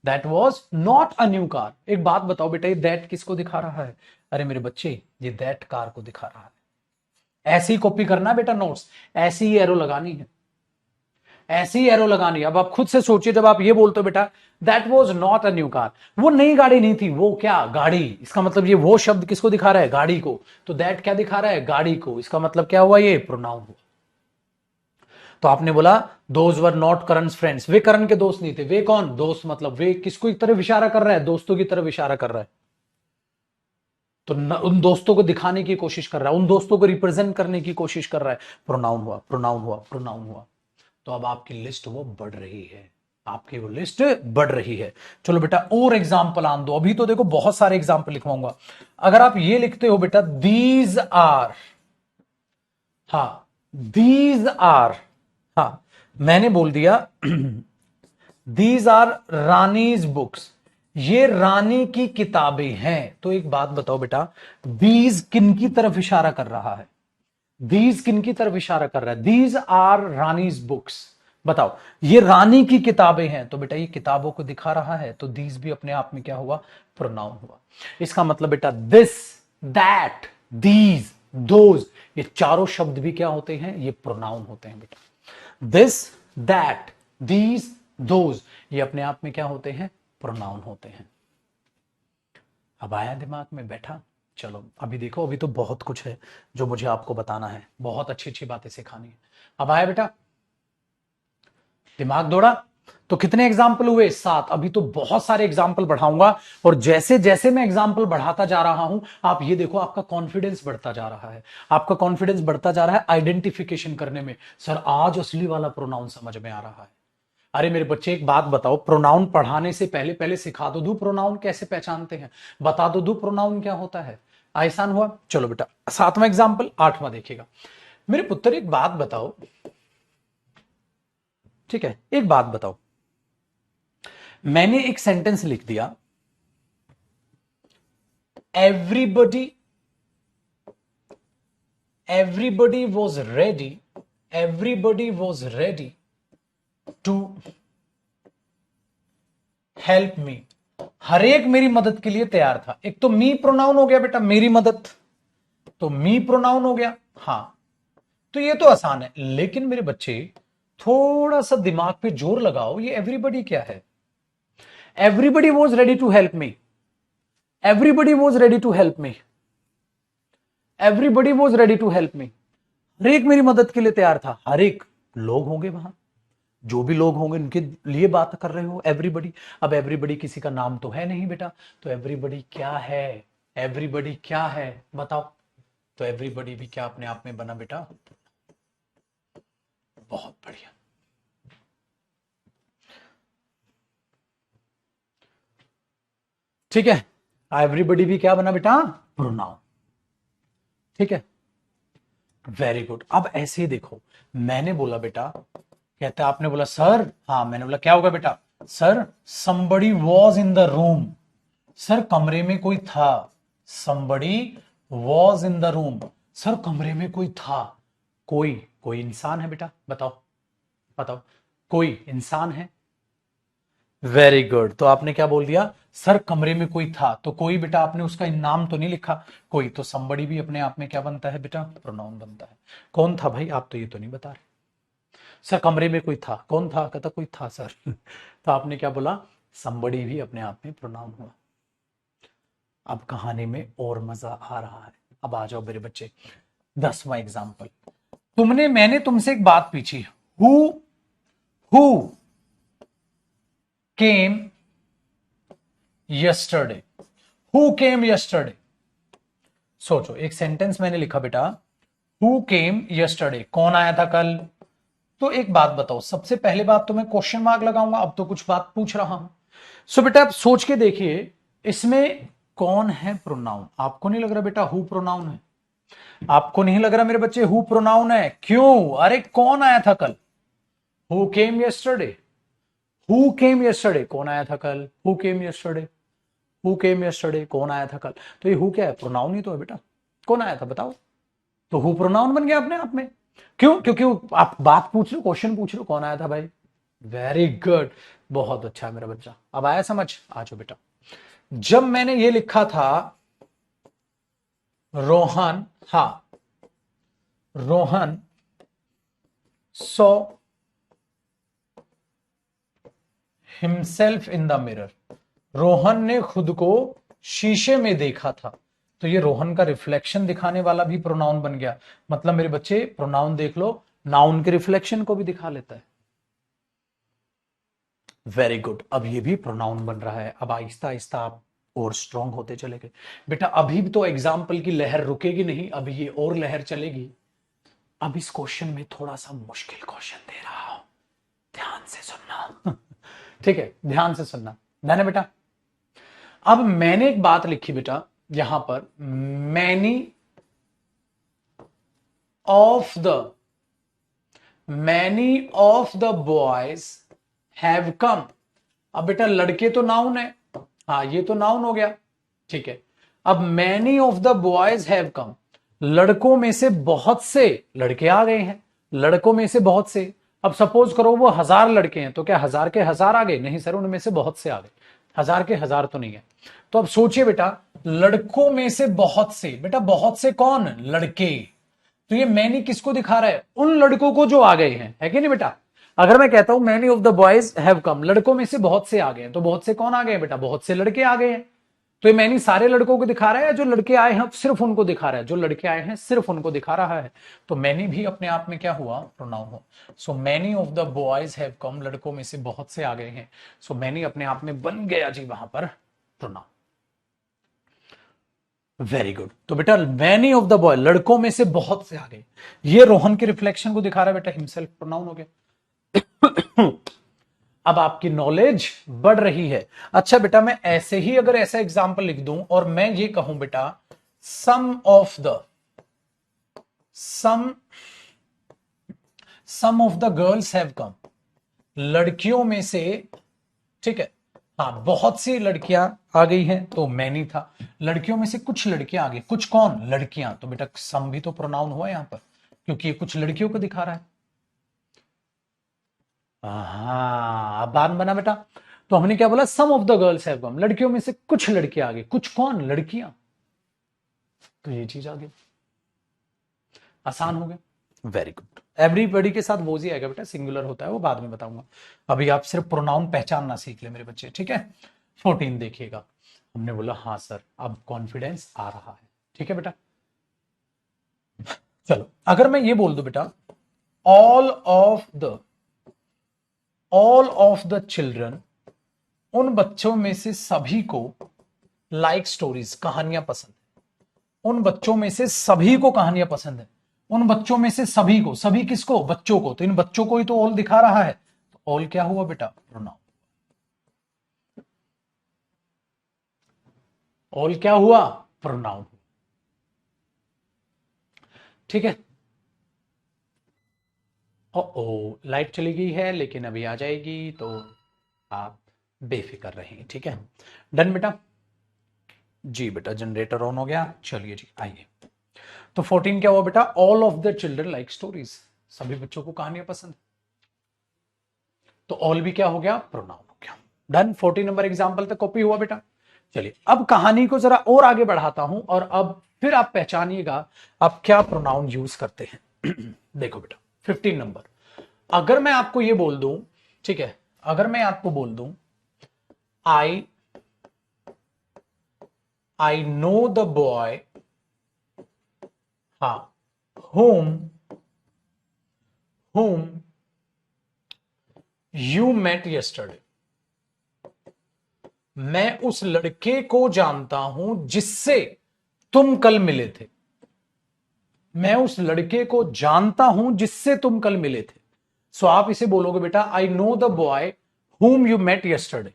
that was not a new car. एक बात बताओ बेटा ये दैट किसको दिखा रहा है, अरे मेरे बच्चे ये दैट कार को दिखा रहा है। ऐसी कॉपी करना बेटा नोट्स, ऐसी ही एरो लगानी है, ऐसी एरो लगानी। अब आप खुद से सोचिए, जब आप ये बोलते हो बेटा that was not a new car, वो नई गाड़ी नहीं थी, वो क्या गाड़ी, इसका मतलब ये वो शब्द किसको दिखा रहा है, गाड़ी को। तो दैट क्या दिखा रहा है, गाड़ी को, इसका मतलब क्या हुआ, ये प्रोनाउन हुआ। तो आपने बोला दोज वर नॉट करण's फ्रेंड्स, वे करण के दोस्त नहीं थे, वे कौन, दोस्त, मतलब वे किसको एक तरफ इशारा कर रहा है, दोस्तों की तरफ इशारा कर रहा है। तो उन दोस्तों को दिखाने की कोशिश कर रहा है, उन दोस्तों को रिप्रेजेंट करने की कोशिश कर रहा है, प्रोनाउन हुआ, प्रोनाउन हुआ, प्रोनाउन हुआ। तो अब आपकी लिस्ट वो बढ़ रही है, आपकी वो लिस्ट बढ़ रही है। चलो बेटा और एग्जाम्पल आन दो, अभी तो देखो बहुत सारे एग्जाम्पल लिखवाऊंगा। अगर आप ये लिखते हो बेटा दीज आर, हा दीज आर, हा मैंने बोल दिया दीज आर रानीज बुक्स, ये रानी की किताबें हैं। तो एक बात बताओ बेटा दीज किन की तरफ इशारा कर रहा है, दीज किन की तरफ इशारा कर रहा है, दीज आर रानीज बुक्स। बताओ ये रानी की किताबें हैं, तो बेटा ये किताबों को दिखा रहा है, तो दीज भी अपने आप में क्या हुआ, प्रोनाउन हुआ। इसका मतलब बेटा दिस, दैट, दीज, दोज, ये चारों शब्द भी क्या होते हैं, ये प्रोनाउन होते हैं बेटा। दिस, दैट, दीज, दोज, ये अपने आप में क्या होते हैं, प्रोनाउन होते हैं। अब आया दिमाग में बैठा। चलो अभी देखो, अभी तो बहुत कुछ है जो मुझे आपको बताना है, बहुत अच्छी अच्छी बातें सिखानी है। अब आया बेटा, दिमाग दौड़ा। तो कितने एग्जाम्पल हुए? 7। अभी तो बहुत सारे एग्जाम्पल बढ़ाऊंगा, और जैसे जैसे मैं एग्जाम्पल बढ़ाता जा रहा हूं, आप ये देखो आपका कॉन्फिडेंस बढ़ता जा रहा है, आपका कॉन्फिडेंस बढ़ता जा रहा है आइडेंटिफिकेशन करने में। सर आज असली वाला प्रोनाउन समझ में आ रहा है। अरे मेरे बच्चे एक बात बताओ, प्रोनाउन पढ़ाने से पहले पहले सिखा दो, दो प्रोनाउन कैसे पहचानते हैं, बता दो, दो प्रोनाउन क्या होता है। आसान हुआ? चलो बेटा 7वां एग्जाम्पल, 8वां देखिएगा। मेरे पुत्र एक बात बताओ, ठीक है, एक बात बताओ, मैंने एक सेंटेंस लिख दिया, everybody everybody was ready, everybody was ready to help me. हर एक मेरी मदद के लिए तैयार था। एक तो मी प्रोनाउन हो गया बेटा, मेरी मदद, तो मी प्रोनाउन हो गया। हां, तो ये तो आसान है, लेकिन मेरे बच्चे थोड़ा सा दिमाग पे जोर लगाओ, ये एवरीबडी क्या है? Everybody was ready to help me, everybody was ready to help me, everybody was ready to help me. हर एक मेरी मदद के लिए तैयार था। हर एक लोग होंगे वहां, जो भी लोग होंगे उनके लिए बात कर रहे हो एवरीबडी। अब एवरीबडी किसी का नाम तो है नहीं बेटा, तो एवरीबडी क्या है? एवरीबडी क्या है बताओ? तो एवरीबडी भी क्या अपने आप में बना बेटा? बहुत बढ़िया। ठीक है, एवरीबडी भी क्या बना बेटा? प्रोनाउन। ठीक है, वेरी गुड। अब ऐसे ही देखो, मैंने बोला बेटा, कहता है आपने बोला सर, हाँ मैंने बोला क्या होगा बेटा? Sir somebody was in the room, sir कमरे में कोई था। somebody was in the room, sir कमरे में कोई था। कोई, कोई इंसान है बेटा? बताओ बताओ, कोई इंसान है? Very good. तो आपने क्या बोल दिया? सर कमरे में कोई था। तो कोई बेटा आपने उसका नाम तो नहीं लिखा, कोई, तो somebody भी अपने आप में क्या बनता है बेटा? प्रोनाउन बनता है। कौन था भाई? आप तो ये तो नहीं बता रहे। सर कमरे में कोई था, कौन था? कहता कोई था सर। तो आपने क्या बोला? somebody भी अपने आप में प्रोनाउन हुआ। अब कहानी में और मजा आ रहा है। अब आ जाओ मेरे बच्चे, 10वां एग्जाम्पल। मैंने तुमसे एक बात पूछी, who came yesterday, who came yesterday. सोचो, एक सेंटेंस मैंने लिखा बेटा, हु केम यस्टरडे, कौन आया था कल। तो एक बात बताओ, सबसे पहले बात तो मैं क्वेश्चन मार्क लगाऊंगा, अब तो कुछ बात पूछ रहा हूं। सो बेटा आप सोच के देखिए, इसमें कौन है प्रोनाउन? आपको नहीं लग रहा बेटा हु प्रोनाउन है? आपको नहीं लग रहा मेरे बच्चे हु प्रोनाउन है? क्यों? अरे कौन आया था कल? Who came yesterday, who came yesterday, कौन आया था कल? Who came yesterday, who came yesterday, कौन आया था कल। तो ये हु क्या है? प्रोनाउन ही तो है बेटा। कौन आया था बताओ? तो हु प्रोनाउन बन गया अपने आप में। क्यों? क्योंकि आप बात पूछ रहे हो, क्वेश्चन पूछ रहे हो, कौन आया था भाई। वेरी गुड, बहुत अच्छा मेरा बच्चा। अब आया समझ? आ जाओ बेटा। जब मैंने ये लिखा था रोहन, हाँ, Rohan saw himself in the mirror, Rohan ने खुद को शीशे में देखा था। तो ये रोहन का रिफ्लेक्शन दिखाने वाला भी प्रोनाउन बन गया। मतलब मेरे बच्चे प्रोनाउन देख लो, नाउन के रिफ्लेक्शन को भी दिखा लेता है। वेरी गुड, अब ये भी प्रोनाउन बन रहा है। अब आहिस्ता आहिस्ता आप और स्ट्रांग होते चले गए बेटा। अभी भी तो एग्जाम्पल की लहर रुकेगी नहीं, अभी ये और लहर चलेगी। अब इस क्वेश्चन में थोड़ा सा मुश्किल क्वेश्चन दे रहा हूं, ध्यान से सुनना। ठीक है, ध्यान से सुनना मैंने बेटा। अब मैंने एक बात लिखी बेटा यहां पर, many of the boys have come. अब बेटा लड़के तो नाउन है, हाँ ये तो नाउन हो गया, ठीक है। अब many of the boys have come, लड़कों में से बहुत से लड़के आ गए हैं, लड़कों में से बहुत से। अब सपोज करो वो 1000 लड़के हैं, तो क्या 1000 के 1000 आ गए? नहीं सर, उनमें से बहुत से आ गए, 1000 के 1000 तो नहीं है। तो अब सोचिए बेटा, लड़कों में से बहुत से, बेटा बहुत से कौन? लड़के। तो ये मैनी किसको दिखा रहा है? उन लड़कों को जो आ गए हैं, है कि नहीं बेटा। अगर मैं कहता हूं many of the boys have come, लड़कों में से बहुत से आ गए हैं, तो बहुत से कौन आ गए बेटा? बहुत से लड़के आ गए हैं। तो ये मैनी सारे लड़कों को दिखा रहा है या जो लड़के आए हैं सिर्फ उनको दिखा रहा है? जो लड़के आए हैं सिर्फ उनको दिखा रहा है। तो मैनी भी अपने आप में क्या हुआ? प्रोनाउन हो। So many of the boys have come, लड़कों में से बहुत से आ गए हैं। सो मैनी अपने आप में बन गया जी वहां पर प्रोनाउन। Very good. तो बेटा मैनी ऑफ द बॉय, लड़कों में से बहुत से आ गए, ये रोहन के रिफ्लेक्शन को दिखा रहा है बेटा, हिमसेल्फ प्रोनाउन हो गया। अब आपकी नॉलेज बढ़ रही है। अच्छा बेटा मैं ऐसे ही अगर ऐसा एग्जांपल लिख दूं और मैं ये कहूं बेटा some of the girls have come, लड़कियों में से, ठीक है, हाँ बहुत सी लड़कियां आ गई हैं तो मैनी था। लड़कियों में से कुछ लड़कियां आ गई, कुछ कौन? लड़कियां। तो बेटा सम भी तो प्रोनाउन हुआ यहां पर, क्योंकि ये कुछ लड़कियों को दिखा रहा है। हाँ अब बात बना बेटा। तो हमने क्या बोला? Some of the girls have come, लड़कियों में से कुछ लड़कियां आ गई, कुछ कौन? लड़कियां। तो ये चीज आ गई, आसान हो गया। Very good. एवरीबॉडी के साथ वो ही आएगा बेटा, सिंगुलर होता है वो बाद में बताऊंगा, अभी आप सिर्फ प्रोनाउन पहचानना सीख ले मेरे बच्चे, ठीक है। 14 देखिएगा। हमने बोला हाँ सर अब कॉन्फिडेंस आ रहा है, ठीक है बेटा। चलो अगर मैं ये बोल दूं बेटा ऑल ऑफ द चिल्ड्रन, उन बच्चों में से सभी को लाइक स्टोरीज, कहानियां पसंद है। उन बच्चों में से सभी को कहानियां पसंद है। उन बच्चों में से सभी को, सभी किसको? बच्चों को। तो इन बच्चों को ही तो ऑल दिखा रहा है, तो ऑल क्या हुआ बेटा? प्रोनाउन। ऑल क्या हुआ? प्रोनाउन। ठीक है। ओ लाइट चली गई है लेकिन अभी आ जाएगी, तो आप बेफिक्र रहें, ठीक है। डन बेटा? जी बेटा जनरेटर ऑन हो गया, चलिए जी आइए। तो 14 क्या हुआ बेटा? All of the children like stories, सभी बच्चों को कहानियां पसंद। तो ऑल भी क्या हो गया? प्रोनाउन हो गया। डन। 14 नंबर एग्जांपल तक कॉपी हुआ बेटा। चलिए अब कहानी को जरा और आगे बढ़ाता हूं और अब फिर आप पहचानिएगा आप क्या प्रोनाउन यूज करते हैं। देखो बेटा 15 नंबर, अगर मैं आपको ये बोल दूं, ठीक है, अगर मैं आपको बोल दूं आई नो द बॉय, हाँ, whom you met yesterday, मैं उस लड़के को जानता हूं जिससे तुम कल मिले थे। मैं उस लड़के को जानता हूं जिससे तुम कल मिले थे। सो आप इसे बोलोगे बेटा I know the boy whom you met yesterday।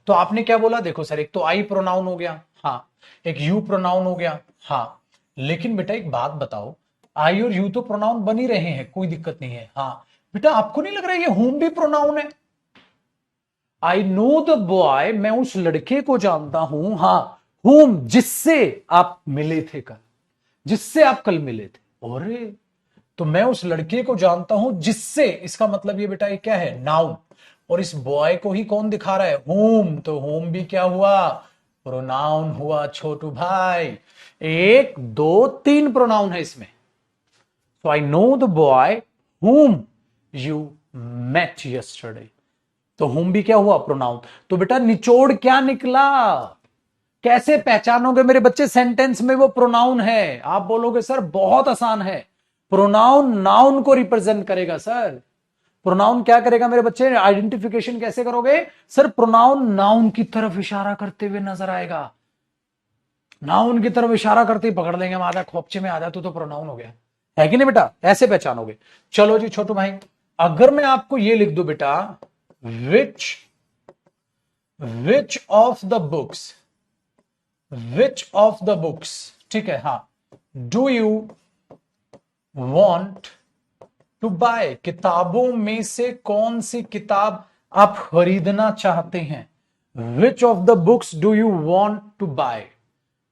तो आपने क्या बोला? देखो सर एक तो आई प्रोनाउन हो गया, हाँ, एक यू प्रोनाउन हो गया, हाँ, लेकिन बेटा एक बात बताओ, आई और यू तो प्रोनाउन बन ही रहे हैं, कोई दिक्कत नहीं है। हाँ बेटा आपको नहीं लग रहा है ये होम भी प्रोनाउन है? आई नो द बॉय, मैं उस लड़के को जानता हूं, हाँ, होम जिससे आप मिले थे कल, जिससे आप कल मिले थे। और तो मैं उस लड़के को जानता हूं जिससे, इसका मतलब ये बेटा ये क्या है? नाउन। और इस बॉय को ही कौन दिखा रहा है? होम। तो होम भी क्या हुआ? प्रोनाउन हुआ छोटू भाई। एक दो तीन प्रोनाउन है इसमें। So I know the boy whom you met yesterday। तो whom भी क्या हुआ? प्रोनाउन। तो बेटा निचोड़ क्या निकला? कैसे पहचानोगे मेरे बच्चे सेंटेंस में वो प्रोनाउन है? आप बोलोगे सर बहुत आसान है, प्रोनाउन नाउन को रिप्रेजेंट करेगा सर। प्रोनाउन क्या करेगा मेरे बच्चे? आइडेंटिफिकेशन कैसे करोगे सर? प्रोनाउन नाउन की तरफ इशारा करते हुए नजर आएगा, नाउन की तरफ इशारा करते ही पकड़ लेंगे, हम आधा खोपचे में आ जा तो प्रोनाउन हो गया, है कि नहीं बेटा? ऐसे पहचानोगे। चलो जी छोटू भाई, अगर मैं आपको ये लिख दूं बेटा विच ऑफ द बुक्स, ठीक है, हाँ, do you want to buy, किताबों में से कौन सी किताब आप खरीदना चाहते हैं? Which of the books do you want to buy,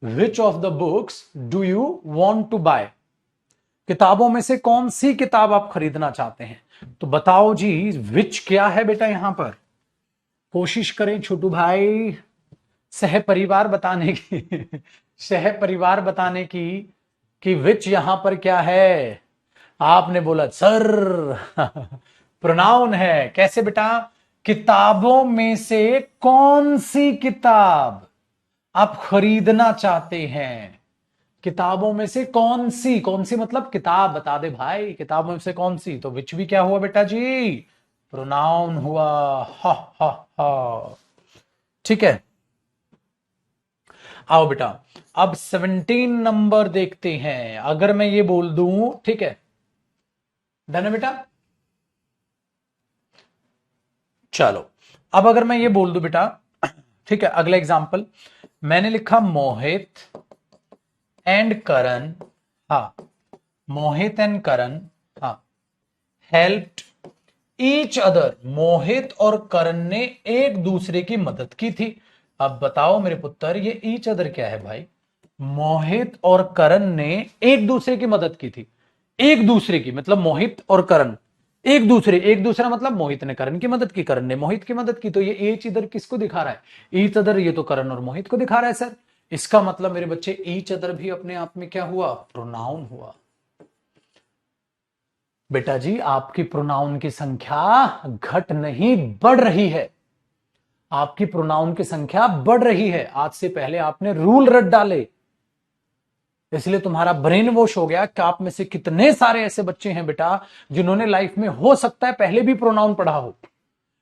which of the books do you want to buy, किताबों में से कौन सी किताब आप खरीदना चाहते हैं? तो बताओ जी विच क्या है बेटा यहां पर? कोशिश करें छोटू भाई सह परिवार बताने की सह परिवार बताने की कि विच यहां पर क्या है? आपने बोला सर प्रोनाउन है। कैसे बेटा? किताबों में से कौन सी किताब? आप खरीदना चाहते हैं, किताबों में से कौन सी मतलब किताब, बता दे भाई किताबों में से कौन सी, तो विच भी क्या हुआ बेटा जी, प्रोनाउन हुआ। हा हा हा, ठीक है। आओ बेटा, अब 17 नंबर देखते हैं। अगर मैं ये बोल दूं, ठीक है, डन है बेटा। चलो, अब अगर मैं ये बोल दूं बेटा, ठीक है, अगला एग्जांपल मैंने लिखा मोहित एंड करण, हाँ, मोहित एंड करण, हाँ, हेल्प्ड ईच अदर, मोहित और करण ने एक दूसरे की मदद की थी। अब बताओ मेरे पुत्र, ये ईच अदर क्या है भाई? मोहित और करण ने एक दूसरे की मदद की थी। एक दूसरे की मतलब मोहित और करण एक दूसरा मतलब मोहित ने करण की मदद की, करण ने मोहित की मदद की, तो ये ईच अदर किसको दिखा रहा है? ईच अदर, ये तो करण और मोहित को दिखा रहा है सर। इसका मतलब मेरे बच्चे ईच अदर भी अपने आप में क्या हुआ? प्रोनाउन हुआ। बेटा जी, आपकी प्रोनाउन की संख्या घट नहीं बढ़ रही है, आपकी प्रोनाउन की संख्या बढ़ रही है। आज से पहले आपने रूल रट डाले, इसलिए तुम्हारा ब्रेन वॉश हो गया कि आप में से कितने सारे ऐसे बच्चे हैं बेटा जिन्होंने लाइफ में हो सकता है पहले भी प्रोनाउन पढ़ा हो,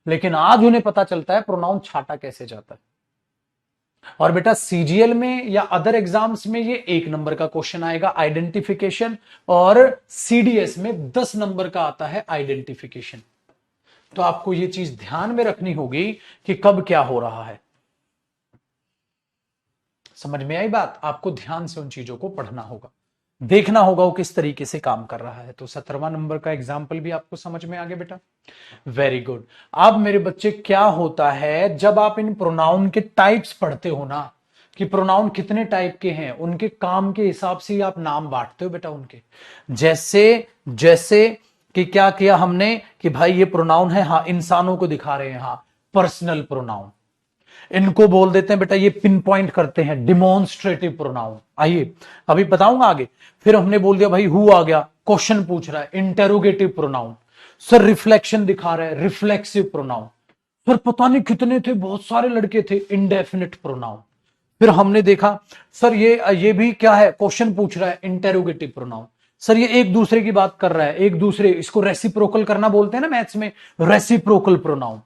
लेकिन आज उन्हें पता चलता है प्रोनाउन छाटा कैसे जाता है। और बेटा सीजीएल में या अदर एग्जाम्स में ये 1 नंबर का क्वेश्चन आएगा आइडेंटिफिकेशन, और सीडीएस में 10 नंबर का आता है आइडेंटिफिकेशन। तो आपको ये चीज ध्यान में रखनी होगी कि कब क्या हो रहा है। समझ में आई बात? आपको ध्यान से उन चीजों को पढ़ना होगा, देखना होगा वो किस तरीके से काम कर रहा है। तो 17वां नंबर का एग्जाम्पल भी आपको समझ में आ गया बेटा। Very good. अब मेरे बच्चे क्या होता है जब आप इन प्रोनाउन के टाइप्स पढ़ते हो ना, कि प्रोनाउन कितने टाइप के हैं, उनके काम के हिसाब से ही आप नाम बांटते हो बेटा उनके। जैसे जैसे कि क्या किया हमने कि भाई ये प्रोनाउन है, हाँ इंसानों को दिखा रहे हैं, हाँ पर्सनल प्रोनाउन, इनको बोल देते हैं बेटा, ये पिन पॉइंट करते हैं डिमॉन्स्ट्रेटिव प्रोनाउन। आइए अभी बताऊंगा आगे। फिर हमने बोल दिया भाई हु आ गया, क्वेश्चन पूछ रहा है, इंटेरोगेटिव प्रोनाउन। सर रिफ्लेक्शन दिखा रहा है, रिफ्लेक्सिव प्रोनाउन। सर पता नहीं कितने थे, बहुत सारे लड़के थे, इंडेफिनिट प्रोनाउन। फिर हमने देखा सर ये भी क्या है, क्वेश्चन पूछ रहा है, इंटेरोगेटिव प्रोनाउन। सर ये एक दूसरे की बात कर रहा है, एक दूसरे, इसको रेसिप्रोकल करना बोलते हैं ना मैथ्स में, रेसिप्रोकल प्रोनाउन।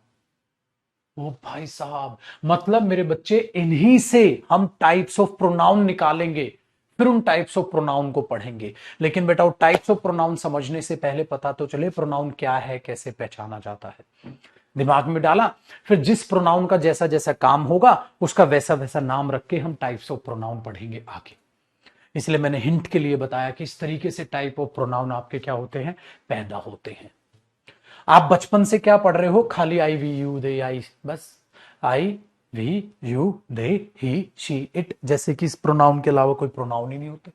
ओ भाई साहब, मतलब मेरे बच्चे इन्हीं से हम टाइप्स ऑफ प्रोनाउन निकालेंगे, फिर उन टाइप्स ऑफ प्रोनाउन को पढ़ेंगे। लेकिन बेटा वो टाइप्स ऑफ प्रोनाउन समझने से पहले पता तो चले प्रोनाउन क्या है, कैसे पहचाना जाता है। दिमाग में डाला, फिर जिस प्रोनाउन का जैसा जैसा काम होगा उसका वैसा वैसा नाम रख के हम टाइप्स ऑफ प्रोनाउन पढ़ेंगे आगे। इसलिए मैंने हिंट के लिए बताया कि इस तरीके से टाइप ऑफ प्रोनाउन आपके क्या होते हैं, पैदा होते हैं। आप बचपन से क्या पढ़ रहे हो? खाली आई वी यू दे आई, बस I we you they he she it, जैसे कि इस प्रोनाउन के अलावा कोई प्रोनाउन ही नहीं होते।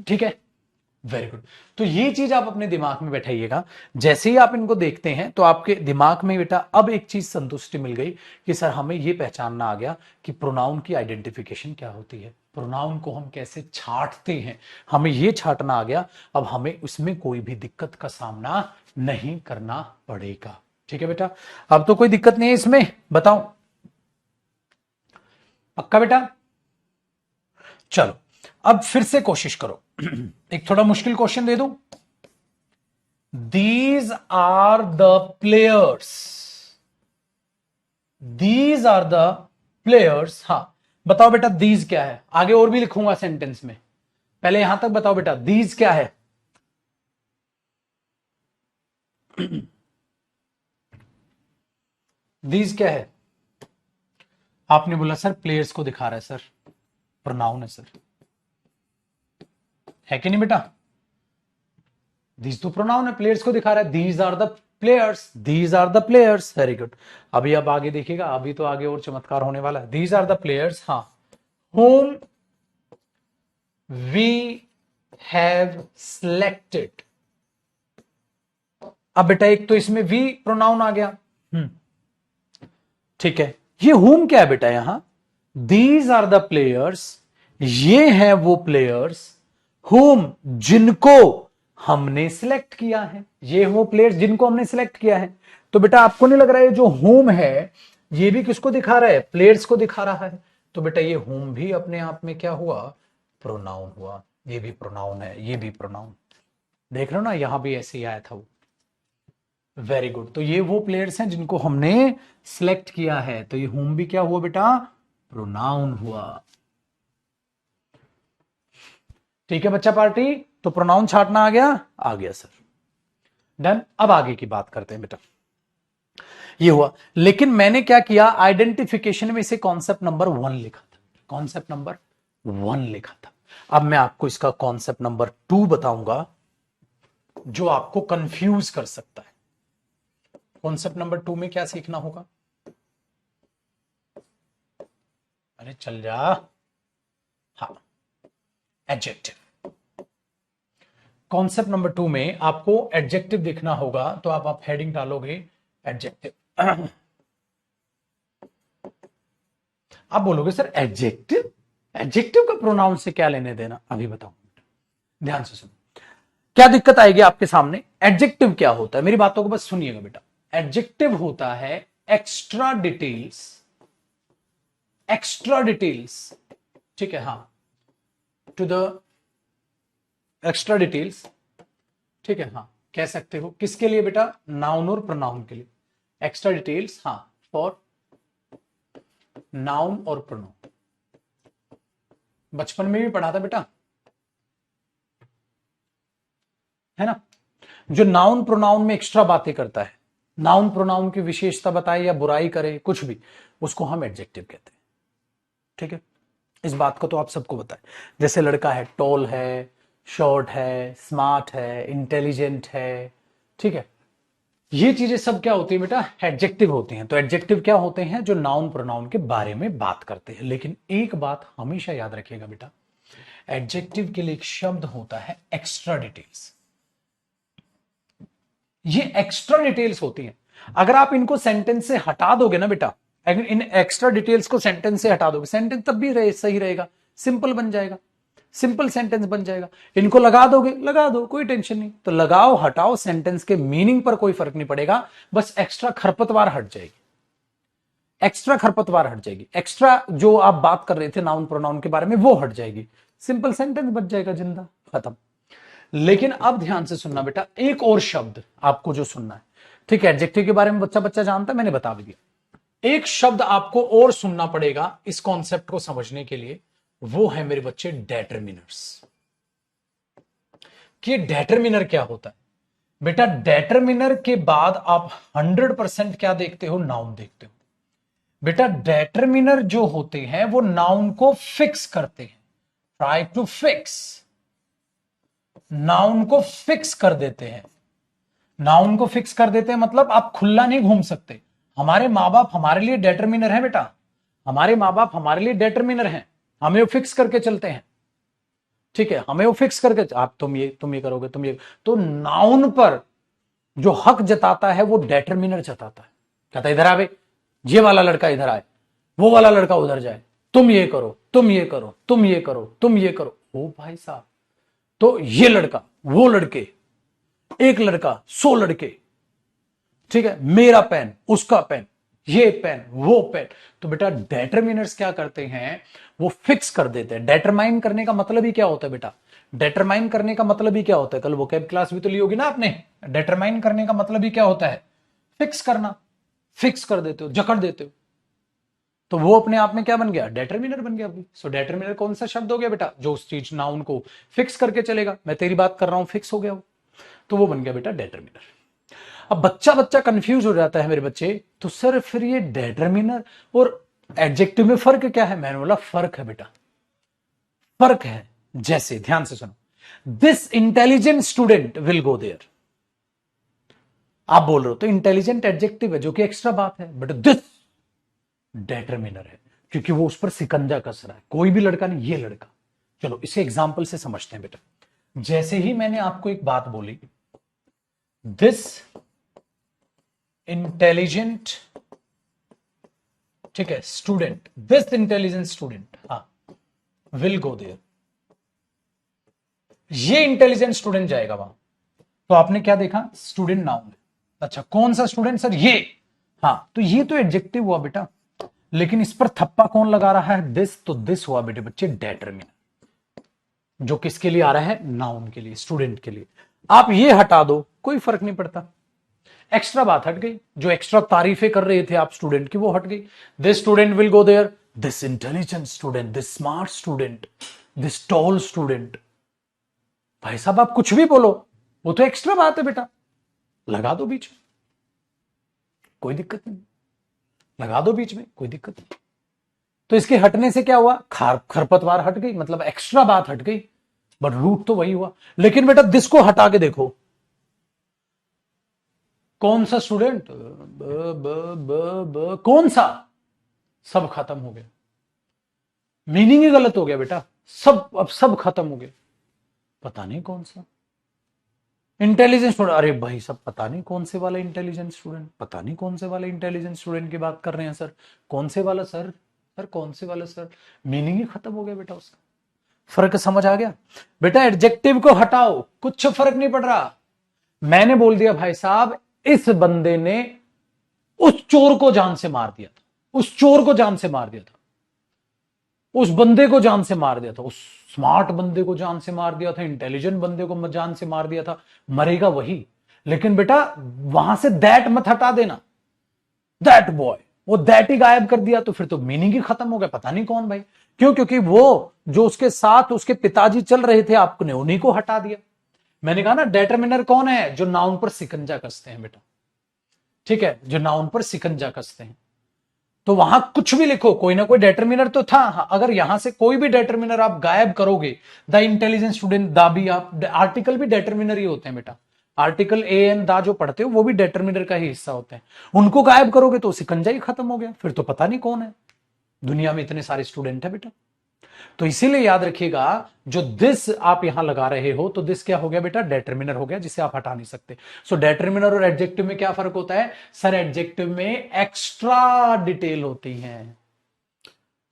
ठीक है, वेरी गुड। तो ये चीज आप अपने दिमाग में बैठाइएगा। जैसे ही आप इनको देखते हैं तो आपके दिमाग में बेटा अब एक चीज संतुष्टि मिल गई कि सर हमें ये पहचानना आ गया कि प्रोनाउन की आइडेंटिफिकेशन क्या होती है, प्रोनाउन को हम कैसे छांटते हैं, हमें ये छांटना आ गया। अब हमें उसमें कोई भी दिक्कत का सामना नहीं करना पड़ेगा। ठीक है बेटा, अब तो कोई दिक्कत नहीं है इसमें, बताओ पक्का बेटा? चलो अब फिर से कोशिश करो। एक थोड़ा मुश्किल क्वेश्चन दे दूं। These are the players, these are the players, हाँ बताओ बेटा दीज क्या है? आगे और भी लिखूंगा सेंटेंस में, पहले यहां तक बताओ बेटा दीज क्या है। दीज क्या है? आपने बोला सर प्लेयर्स को दिखा रहा है सर, प्रोनाउन है सर, है कि नहीं बेटा? दीज तो प्रोनाउन है, प्लेयर्स को दिखा रहा है, these are the players, these are the players. Very good. अभी अब आगे देखिएगा, अभी तो आगे और चमत्कार होने वाला है। दीज आर द प्लेयर्स, हाँ, whom we have selected। अब बेटा एक तो इसमें वी प्रोनाउन आ गया, ठीक है। ये whom क्या है बेटा? यहां दीज आर द प्लेयर्स, ये हैं वो प्लेयर्स, whom जिनको हमने सिलेक्ट किया है, ये वो प्लेयर्स जिनको हमने सिलेक्ट किया है। तो बेटा आपको नहीं लग रहा है जो whom है ये भी किसको दिखा रहा है, प्लेयर्स को दिखा रहा है। तो बेटा ये whom भी अपने आप में क्या हुआ, प्रोनाउन हुआ। ये भी प्रोनाउन है, ये भी प्रोनाउन। देख रहे हो ना, यहां भी ऐसे ही आया था वो। Very good. तो ये वो प्लेयर्स हैं जिनको हमने सिलेक्ट किया है। तो ये whom भी क्या हुआ बेटा, प्रोनाउन हुआ। ठीक है बच्चा पार्टी, तो प्रोनाउन छाटना आ गया सर। डन। अब आगे की बात करते हैं बेटा। ये हुआ, लेकिन मैंने क्या किया, आइडेंटिफिकेशन में इसे कॉन्सेप्ट नंबर 1 लिखा था। कॉन्सेप्ट नंबर 1 लिखा था। अब मैं आपको इसका कॉन्सेप्ट नंबर 2 बताऊंगा, जो आपको कंफ्यूज कर सकता है। कॉन्सेप्ट नंबर 2 में क्या सीखना होगा, अरे चल जा, हाँ, एडजेक्टिव। कॉन्सेप्ट नंबर 2 में आपको एडजेक्टिव देखना होगा। तो आप हेडिंग डालोगे एडजेक्टिव। आप बोलोगे सर एडजेक्टिव, एडजेक्टिव का प्रोनाउन से क्या लेने देना, अभी बताऊं। ध्यान से सुनो, क्या दिक्कत आएगी आपके सामने। एडजेक्टिव क्या होता है, मेरी बातों को बस सुनिएगा बेटा। एडजेक्टिव होता है एक्स्ट्रा डिटेल्स, एक्स्ट्रा डिटेल्स, ठीक है, हाँ, टू द एक्स्ट्रा डिटेल्स, ठीक है, हाँ, कह सकते हो किसके लिए बेटा, नाउन और प्रोनाउन के लिए। एक्स्ट्रा डिटेल्स, हाँ, फॉर नाउन और प्रोनाउन। बचपन में भी पढ़ा था बेटा, है ना। जो नाउन प्रोनाउन में एक्स्ट्रा बातें करता है, नाउन प्रोनाउन की विशेषता बताए या बुराई करे, कुछ भी, उसको हम एडजेक्टिव कहते हैं। ठीक है, इस बात को तो आप सबको पता है। जैसे लड़का है, टॉल है, शॉर्ट है, स्मार्ट है, इंटेलिजेंट है, ठीक है, ये चीजें सब क्या होती है बेटा, एडजेक्टिव होती हैं। तो एडजेक्टिव क्या होते हैं, जो नाउन प्रोनाउन के बारे में बात करते हैं। लेकिन एक बात हमेशा याद रखिएगा बेटा, एडजेक्टिव के लिए एक शब्द होता है एक्स्ट्रा डिटेल्स। ये एक्स्ट्रा डिटेल्स होती हैं। अगर आप इनको सेंटेंस से हटा दोगे ना बेटा, अगर इन एक्स्ट्रा डिटेल्स को सेंटेंस से हटा दोगे, सेंटेंस तब भी सही रहेगा, सिंपल बन जाएगा, सिंपल सेंटेंस बन जाएगा। इनको लगा दोगे, लगा दो, कोई टेंशन नहीं। तो लगाओ हटाओ, सेंटेंस के मीनिंग पर कोई फर्क नहीं पड़ेगा, बस एक्स्ट्रा खरपतवार हट जाएगी, एक्स्ट्रा खरपतवार हट जाएगी, एक्स्ट्रा जो आप बात कर रहे थे नाउन प्रोनाउन के बारे में वो हट जाएगी, सिंपल सेंटेंस बच जाएगा, जिंदा, खत्म। लेकिन अब ध्यान से सुनना बेटा, एक और शब्द आपको जो सुनना है, ठीक है, एडजेक्टिव के बारे में बच्चा बच्चा जानता है, मैंने बता भी दिया। एक शब्द आपको और सुनना पड़ेगा इस कॉन्सेप्ट को समझने के लिए, वो है मेरे बच्चे डेटरमिनर्स। कि डेटरमिनर क्या होता है बेटा, डेटरमिनर के बाद आप 100% क्या देखते हो, नाउन देखते हो। बेटा डेटरमिनर जो होते हैं वो नाउन को फिक्स करते हैं, ट्राई टू फिक्स, नाउन को फिक्स कर देते हैं। नाउन को फिक्स कर देते हैं मतलब आप खुला नहीं घूम सकते। हमारे माँ बाप हमारे लिए डेटरमिनर है बेटा, हमारे माँ बाप हमारे लिए डेटरमिनर हैं, हमें वो फिक्स करके चलते हैं, ठीक है, हमें वो फिक्स करके, आप तुम ये करोगे, तुम ये। तो नाउन पर जो हक जताता है वो डेटरमिनर जताता है, कहता है इधर आ भाई, ये वाला लड़का इधर आए, वो वाला लड़का उधर जाए, तुम ये करो, तुम ये करो, तुम ये करो, तुम ये करो। ओ भाई साहब, तो ये लड़का, वो लड़के, एक लड़का 100 लड़के, ठीक है, मेरा पेन, उसका पेन, ये पेन, वो पेन। तो बेटा डेटरमिनर्स क्या करते हैं, वो फिक्स कर देते हैं। डेटरमाइन करने का मतलब ही क्या होता है बेटा, डेटरमाइन करने का मतलब ही क्या होता है, कल वोकैब क्लास भी तो ली होगी ना आपने। डेटरमाइन करने का मतलब ही क्या होता है, फिक्स करना, फिक्स कर देते हो, जकड़ देते हो। तो वो अपने आप में क्या बन गया, डेटरमिनर बन गया। सो डेटरमिनर कौन सा शब्द हो गया बेटा, जो उस चीज नाउन को फिक्स करके चलेगा। मैं तेरी बात कर रहा हूं, फिक्स हो गया वो, तो वो बन गया बेटा डेटरमिनर। अब बच्चा बच्चा कंफ्यूज हो जाता है मेरे बच्चे, तो सर फिर ये डेटरमिनर और एडजेक्टिव में फर्क क्या है। मैंने बोला फर्क है बेटा, फर्क है। जैसे ध्यान से सुनो, this intelligent student will go there, आप बोल रहे हो तो इंटेलिजेंट एडजेक्टिव है जो कि एक्स्ट्रा बात है, बट दिस डेटरमिनर है क्योंकि वो उस पर सिकंजा कस रहा है, कोई भी लड़का नहीं, ये लड़का। चलो इसे एग्जाम्पल से समझते हैं बेटा। जैसे ही मैंने आपको एक बात बोली, दिस इंटेलिजेंट, ठीक है, स्टूडेंट, दिस इंटेलिजेंट स्टूडेंट, हाँ, विल गो देयर, ये इंटेलिजेंट स्टूडेंट जाएगा वहां। तो आपने क्या देखा, स्टूडेंट नाउन है। अच्छा कौन सा स्टूडेंट सर, ये हाँ, तो ये तो एडजेक्टिव हुआ बेटा, लेकिन इस पर थप्पा कौन लगा रहा है? दिस। तो दिस हुआ बेटे बच्चे डेटरमिनर, जो किसके लिए आ रहा है? नाउन के लिए, स्टूडेंट के लिए। आप ये हटा दो, कोई फर्क नहीं पड़ता, एक्स्ट्रा बात हट गई, जो एक्स्ट्रा तारीफें कर रहे थे आप स्टूडेंट की वो हट गई। This student will go there, this intelligent student, this smart student, this tall student. भाई साहब आप कुछ भी बोलो, वो तो एक्स्ट्रा बात है बेटा, लगा दो बीच में, कोई दिक्कत नहीं, लगा दो बीच में, कोई दिक्कत नहीं। तो इसके हटने से क्या हुआ? खरपतवार हट गई, मतलब एक्स्ट्रा बात हट गई, बट रूट तो वही हुआ। लेकिन बेटा दिस को हटा के देखो, कौन सा स्टूडेंट, ब ब ब ब कौन सा, सब खत्म हो गया, मीनिंग ही गलत हो गया बेटा, सब अब सब खत्म हो गया, पता नहीं कौन सा इंटेलिजेंट स्टूडेंट। अरे भाई सब पता नहीं कौन से वाला इंटेलिजेंट स्टूडेंट, पता नहीं कौन से वाला इंटेलिजेंट स्टूडेंट की बात कर रहे हैं सर, कौन से वाला सर, सर कौन से वाला सर, मीनिंग ही खत्म हो गया बेटा उसका। फर्क समझ आ गया बेटा? एडजेक्टिव को हटाओ, कुछ फर्क नहीं पड़ रहा। मैंने बोल दिया भाई साहब इस बंदे ने उस चोर को जान से मार दिया था, उस चोर को जान से मार दिया था, उस बंदे को जान से मार दिया था, उस स्मार्ट बंदे को जान से मार दिया था, इंटेलिजेंट बंदे को जान से मार दिया था, मरेगा वही। लेकिन बेटा वहां से दैट मत हटा देना, दैट बॉय, वो दैट ही गायब कर दिया तो फिर तो मीनिंग ही खत्म हो गया, पता नहीं कौन भाई। क्यों? क्योंकि वो जो उसके साथ उसके पिताजी चल रहे थे आपने उन्हीं को हटा दिया। मैंने कहा ना डेटरमिनर कौन है? जो नाउन पर सिकंजा कसते हैं बेटा, ठीक है, जो नाउन पर सिकंजा कसते हैं। तो वहां कुछ भी लिखो, कोई ना कोई डेटरमिनर तो था। अगर यहां से कोई भी डेटरमिनर आप गायब करोगे, द इंटेलिजेंट स्टूडेंट, दा भी आप आर्टिकल भी डेटरमिनर ही होते हैं बेटा, आर्टिकल ए एन दा जो पढ़ते हो वो भी डेटरमिनर का ही हिस्सा होते हैं। उनको गायब करोगे तो सिकंजा ही खत्म हो गया, फिर तो पता नहीं कौन है। दुनिया में इतने सारे स्टूडेंट है बेटा, तो इसीलिए याद रखिएगा, जो दिस आप यहां लगा रहे हो तो दिस क्या हो गया बेटा? डेटरमिनर हो गया, जिसे आप हटा नहीं सकते। सो डेटरमिनर और एडजेक्टिव में क्या फर्क होता है? सर एडजेक्टिव में एक्स्ट्रा डिटेल होती है,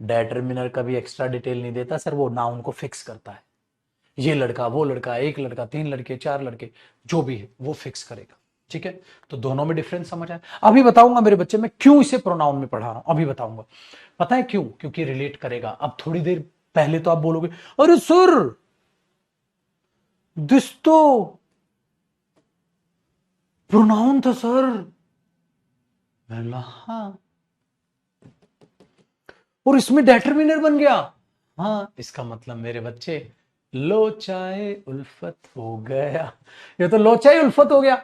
डेटरमिनर कभी एक्स्ट्रा डिटेल नहीं देता सर, वो नाउन को फिक्स करता है। ये लड़का, वो लड़का, एक लड़का, तीन लड़के, चार लड़के, जो भी है वो फिक्स करेगा, ठीक है। तो दोनों में डिफरेंस समझ आया? अभी बताऊंगा मेरे बच्चे मैं क्यों इसे प्रोनाउन में पढ़ा रहा हूं, अभी बताऊंगा। पता है क्यों? क्योंकि रिलेट करेगा। अब थोड़ी देर पहले तो आप बोलोगे अरे सर दिस तो प्रोनाउन था सर। हाँ, और इसमें डेटरमिनर बन गया। हाँ, इसका मतलब मेरे बच्चे लोचाए उल्फत हो गया, ये तो लोचाए उल्फत हो गया,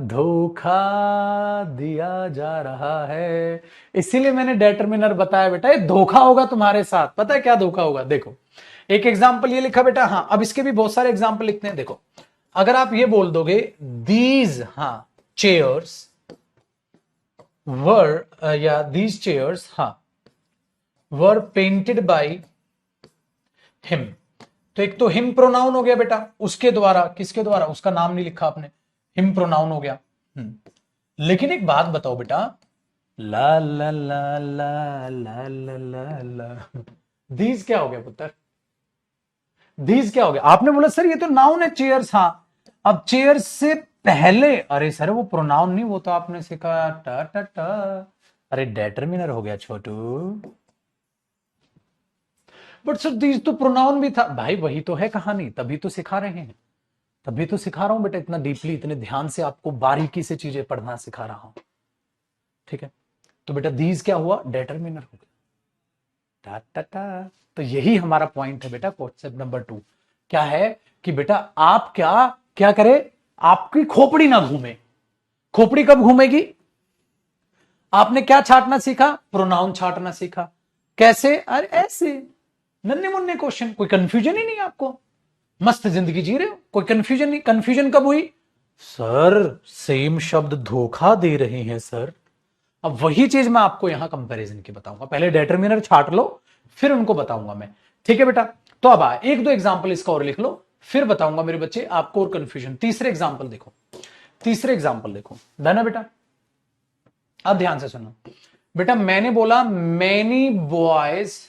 धोखा दिया जा रहा है। इसीलिए मैंने डेटरमिनर बताया बेटा, ये धोखा होगा तुम्हारे साथ। पता है क्या धोखा होगा? देखो एक एग्जाम्पल ये लिखा बेटा, हाँ अब इसके भी बहुत सारे एग्जाम्पल लिखते हैं। देखो अगर आप ये बोल दोगे दीज, हाँ चेयर्स वर, या दीज चेयर्स, हाँ वर पेंटेड बाई हिम, तो एक तो हिम प्रोनाउन हो गया बेटा, उसके द्वारा, किसके द्वारा? उसका नाम नहीं लिखा आपने, हिम प्रोनाउन हो गया। लेकिन एक बात बताओ बेटा, ला ला ला ला ला ला ला ला, दीज क्या हो गया पुत्र? दीज क्या हो गया? आपने बोला सर ये तो नाउन है चेयर्स, हाँ अब चेयर्स से पहले, अरे सर वो प्रोनाउन नहीं, वो तो आपने सीखा टा टा टा, अरे डेटरमिनर हो गया छोटू। बट सर दीज तो प्रोनाउन भी था भाई, वही तो है कहानी, तभी तो सिखा रहे हैं, तभी तो सिखा रहा हूं बेटा, इतना डीपली, इतने ध्यान से आपको बारीकी से चीजें पढ़ना सिखा रहा हूं, ठीक है। तो बेटा दीज क्या हुआ? डेटरमिनर हो गया, टा टा टा। तो यही हमारा पॉइंट है बेटा, कॉन्सेप्ट नंबर 2 क्या है कि बेटा आप क्या क्या करें, आपकी खोपड़ी ना घूमे। खोपड़ी कब घूमेगी? आपने क्या छाटना सीखा? प्रोनाउन छाटना सीखा। कैसे? अरे ऐसे नन्हे मुन्ने क्वेश्चन, कोई कंफ्यूजन ही नहीं आपको, मस्त जिंदगी जी रहे हो, कोई कंफ्यूजन नहीं। कंफ्यूजन कब हुई? सर सेम शब्द धोखा दे रहे हैं सर। अब वही चीज मैं आपको यहां कंपैरिजन की बताऊंगा, पहले डेटरमिनर छाट लो फिर उनको बताऊंगा मैं, ठीक है बेटा। तो अब एक दो एग्जाम्पल इसका और लिख लो, फिर बताऊंगा मेरे बच्चे आपको और कंफ्यूजन। तीसरे एग्जाम्पल देखो, तीसरे एग्जाम्पल देखो, ना बेटा अब ध्यान से सुनो बेटा। मैंने बोला मैनी बॉयज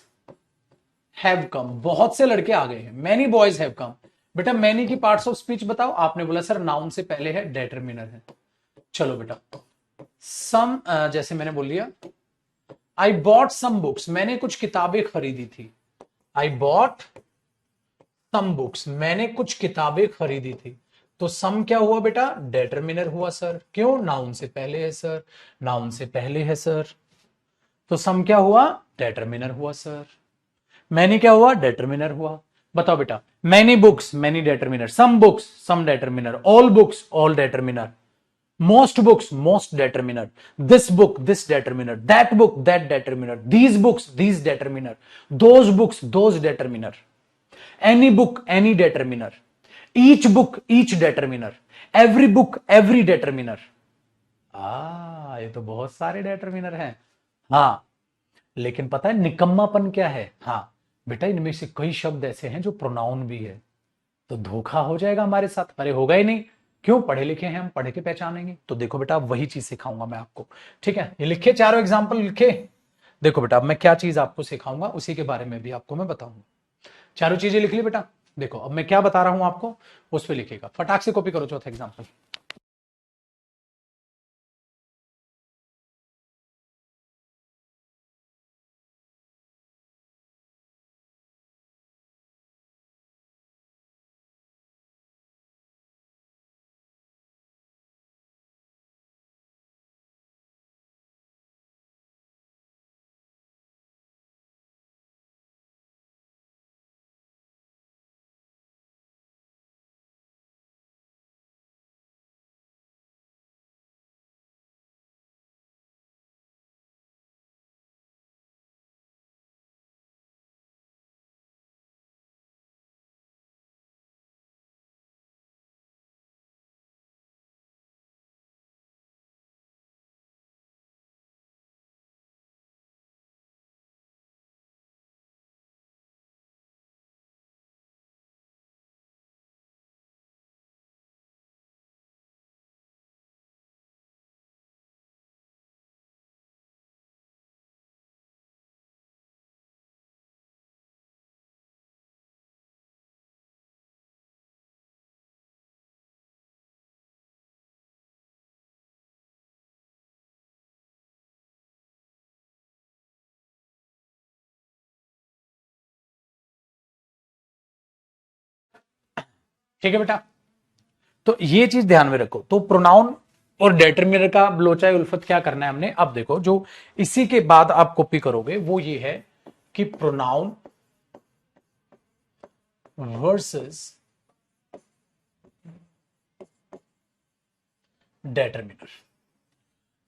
हैव कम, बहुत से लड़के आ गए हैं, मैनी बॉयज हैव कम। बेटा मैनी की पार्ट्स ऑफ स्पीच बताओ। आपने बोला सर नाउन से पहले है, डेटरमिनर है। चलो बेटा सम, जैसे मैंने बोल लिया आई बॉट सम बुक्स, मैंने कुछ किताबें खरीदी थी। आई बॉट सम बुक्स, मैंने कुछ किताबें खरीदी थी। तो सम क्या हुआ बेटा, डेटरमिनर हुआ सर। क्यों, नाउन से पहले है सर, नाउन से पहले है सर। तो सम क्या हुआ, डेटरमिनर हुआ सर। मैनी क्या हुआ, डेटरमिनर हुआ। बताओ बेटा, many books, many determiner, some books, some determiner, all books, all determiner, most books, most determiner, this book, this determiner, that book, that determiner, these books, these determiner, those books, those determiner, any book, any determiner, each book, each determiner, every book, every determiner। ये तो बहुत सारे डेटरमिनर हैं। हाँ, लेकिन पता है निकम्मापन क्या है, हाँ बेटा इनमें से कई शब्द ऐसे हैं जो प्रोनाउन भी है, तो धोखा हो जाएगा हमारे साथ। अरे होगा ही नहीं, क्यों, पढ़े लिखे हैं हम, पढ़ के पहचानेंगे। तो देखो बेटा वही चीज सिखाऊंगा मैं आपको, ठीक है। ये लिखे, चारों एग्जाम्पल लिखे। देखो बेटा अब मैं क्या चीज आपको सिखाऊंगा उसी के बारे में भी आपको मैं बताऊंगा। चारों चीजें लिख ली बेटा। देखो अब मैं क्या बता रहा हूं आपको, उस पर लिखेगा, फटाक से कॉपी करो चौथा एग्जाम्पल। ठीक है बेटा, तो ये चीज ध्यान में रखो। तो प्रोनाउन और डेटरमिनर का लोचा उल्फत क्या करना है हमने, अब देखो जो इसी के बाद आप कॉपी करोगे वो ये है कि प्रोनाउन वर्सेस डेटरमिनर।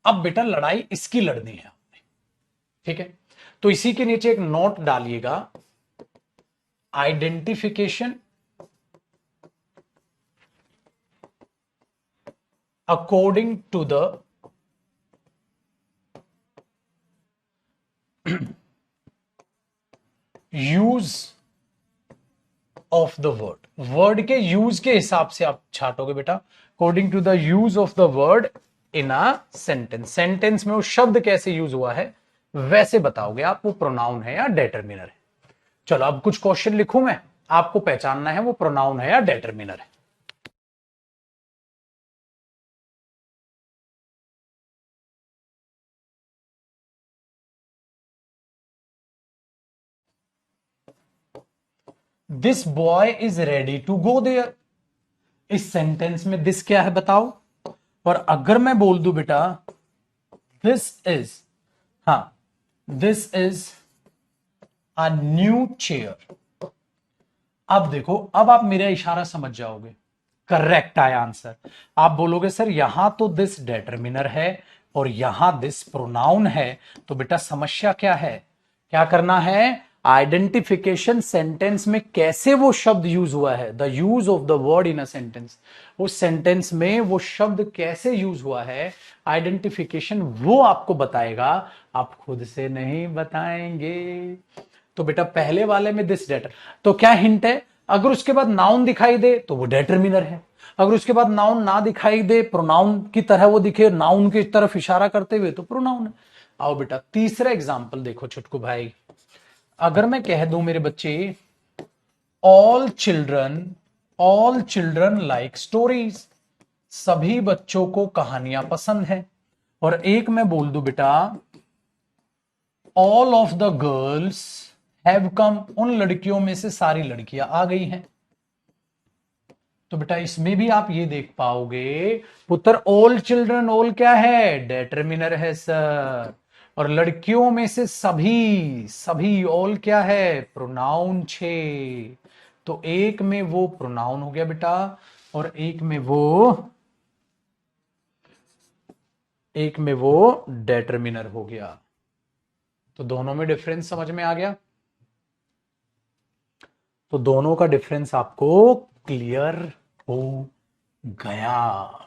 अब बेटा लड़ाई इसकी लड़नी है आपने, ठीक है। तो इसी के नीचे एक नोट डालिएगा, identification according to the use of the word. Word के यूज के हिसाब से आप छाटोगे बेटा, according to the use of the word in a sentence. Sentence में वो शब्द कैसे यूज हुआ है वैसे बताओगे आप, वो प्रोनाउन है या डेटरमिनर है। चलो अब कुछ क्वेश्चन लिखूं मैं, आपको पहचानना है वो प्रोनाउन है या डेटरमिनर है। This boy is ready to go there, इस सेंटेंस में दिस क्या है बताओ। और अगर मैं बोल दूं बेटा दिस इज, हाँ this is a new chair, अब देखो अब आप मेरा इशारा समझ जाओगे, करेक्ट आया आंसर। आप बोलोगे सर यहां तो दिस डेटरमिनर है और यहां दिस प्रोनाउन है, तो बेटा समस्या क्या है, क्या करना है, आइडेंटिफिकेशन सेंटेंस में कैसे वो शब्द यूज हुआ है, the use of the word in a sentence, उस सेंटेंस में वो शब्द कैसे यूज हुआ है, आइडेंटिफिकेशन वो आपको बताएगा, आप खुद से नहीं बताएंगे। तो बेटा पहले वाले में दिस डेटर, तो क्या हिंट है, अगर उसके बाद नाउन दिखाई दे तो वो डेटरमिनर है, अगर उसके बाद नाउन ना दिखाई दे, प्रोनाउन की तरह वो दिखे, नाउन की तरफ इशारा करते हुए, तो प्रोनाउन है। आओ बेटा तीसरा एग्जाम्पल देखो छुटकू भाई, अगर मैं कह दूं मेरे बच्चे ऑल चिल्ड्रन, लाइक स्टोरीज, सभी बच्चों को कहानियां पसंद है, और एक मैं बोल दूं बेटा all of the girls have कम, उन लड़कियों में से सारी लड़कियां आ गई हैं। तो बेटा इसमें भी आप ये देख पाओगे पुत्र, ऑल चिल्ड्रन, ऑल क्या है, डेटर्मिनर है सर। और लड़कियों में से सभी, सभी ऑल क्या है, प्रोनाउन छे। तो एक में वो प्रोनाउन हो गया बेटा, और एक में वो डेटर्मिनर हो गया। तो दोनों में डिफरेंस समझ में आ गया। तो दोनों का डिफरेंस आपको क्लियर हो गया।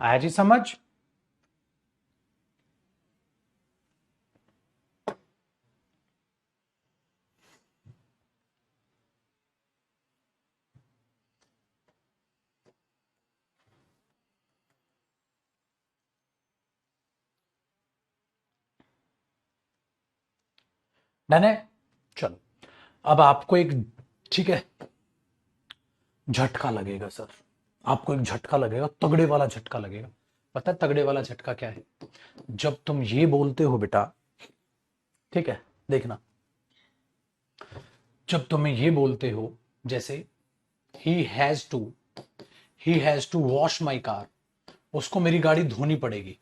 आया जी समझ। डन है। चलो अब आपको एक, ठीक है, झटका लगेगा सर, आपको एक झटका लगेगा, तगड़े वाला झटका लगेगा। पता है तगड़े वाला झटका क्या है? जब तुम ये बोलते हो बेटा, ठीक है, देखना, जब तुम्हें ये बोलते हो जैसे ही has to, he has to wash my car, उसको मेरी गाड़ी धोनी पड़ेगी।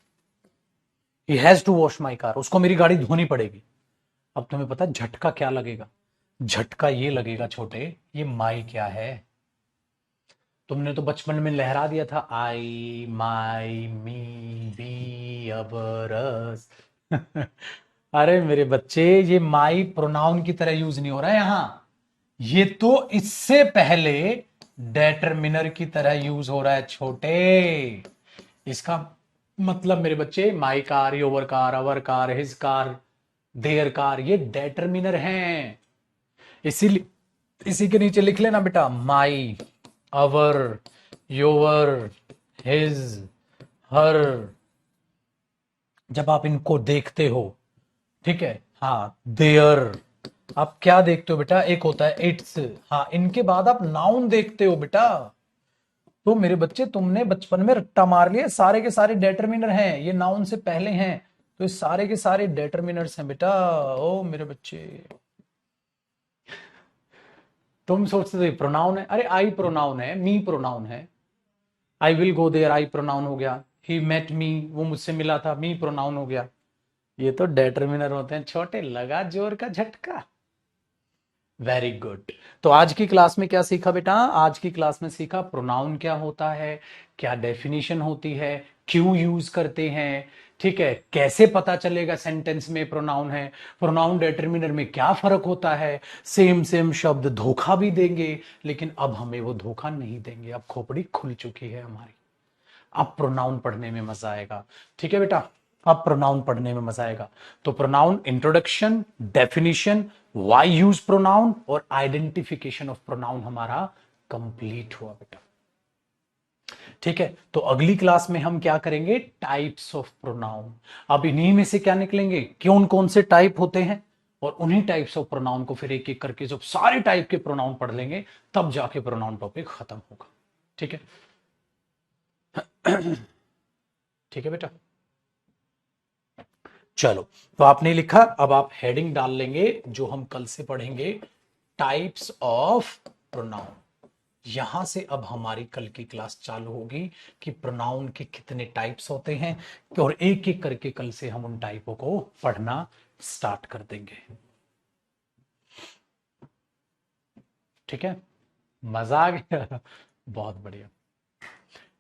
He has to wash my car, उसको मेरी गाड़ी धोनी पड़ेगी। अब तुम्हें पता है झटका क्या लगेगा? झटका ये लगेगा छोटे, ये माई क्या है? तुमने तो बचपन में लहरा दिया था, आई माई मी वी अबरस। अरे मेरे बच्चे, ये माई प्रोनाउन की तरह यूज नहीं हो रहा है यहां, ये तो इससे पहले डेटरमिनर की तरह यूज हो रहा है छोटे। इसका मतलब मेरे बच्चे, my car, your car, our car, his car, their car, ये डेटरमिनर हैं। इसीलिए इसी के नीचे लिख लेना बेटा, माई, अवर, योर, हिज, हर। जब आप इनको देखते हो, ठीक है, हाँ, देयर, आप क्या देखते हो बेटा? एक होता है इट्स, हाँ, इनके बाद आप नाउन देखते हो बेटा। तो मेरे बच्चे, तुमने बचपन में रट्टा मार लिया, सारे के सारे डेटरमिनर हैं, ये नाउन से पहले हैं, तो ये सारे के सारे डेटरमिनर्स हैं बेटा। ओ मेरे बच्चे, तुम सोचते थे प्रोनाउन है, अरे आई प्रोनाउन है, मी प्रोनाउन है। I will go there, I pronoun हो गया। ही मेट मी, वो मुझसे मिला था, मी प्रोनाउन हो गया। ये तो डेटरमिनर होते हैं छोटे, लगा जोर का झटका। Very good. तो आज की क्लास में क्या सीखा बेटा? आज की क्लास में सीखा प्रोनाउन क्या होता है, क्या डेफिनेशन होती है, क्यों यूज करते हैं, ठीक है, कैसे पता चलेगा सेंटेंस में प्रोनाउन है, प्रोनाउन डिटरमिनर में क्या फर्क होता है। सेम सेम शब्द धोखा भी देंगे, लेकिन अब हमें वो धोखा नहीं देंगे, अब खोपड़ी खुल चुकी है हमारी। अब प्रोनाउन पढ़ने में मजा आएगा, ठीक है बेटा, अब प्रोनाउन पढ़ने में मजा आएगा। तो pronoun introduction, definition, why use pronoun और आइडेंटिफिकेशन ऑफ प्रोनाउन हमारा कंप्लीट हुआ बेटा। ठीक है, तो अगली क्लास में हम क्या करेंगे? Types of pronoun. अब इन्हीं में से क्या निकलेंगे, कौन कौन से टाइप होते हैं, और उन्हीं टाइप्स ऑफ प्रोनाउन को फिर एक एक करके जब सारे टाइप के प्रोनाउन पढ़ लेंगे, तब जाके प्रोनाउन टॉपिक खत्म होगा। ठीक है, ठीक है बेटा। चलो, तो आपने लिखा, अब आप हेडिंग डाल लेंगे जो हम कल से पढ़ेंगे, टाइप्स ऑफ प्रोनाउन। यहां से अब हमारी कल की क्लास चालू होगी कि प्रोनाउन के कितने टाइप्स होते हैं, और एक एक करके कल से हम उन टाइपों को पढ़ना स्टार्ट कर देंगे। ठीक है, मजा आ गया? बहुत बढ़िया।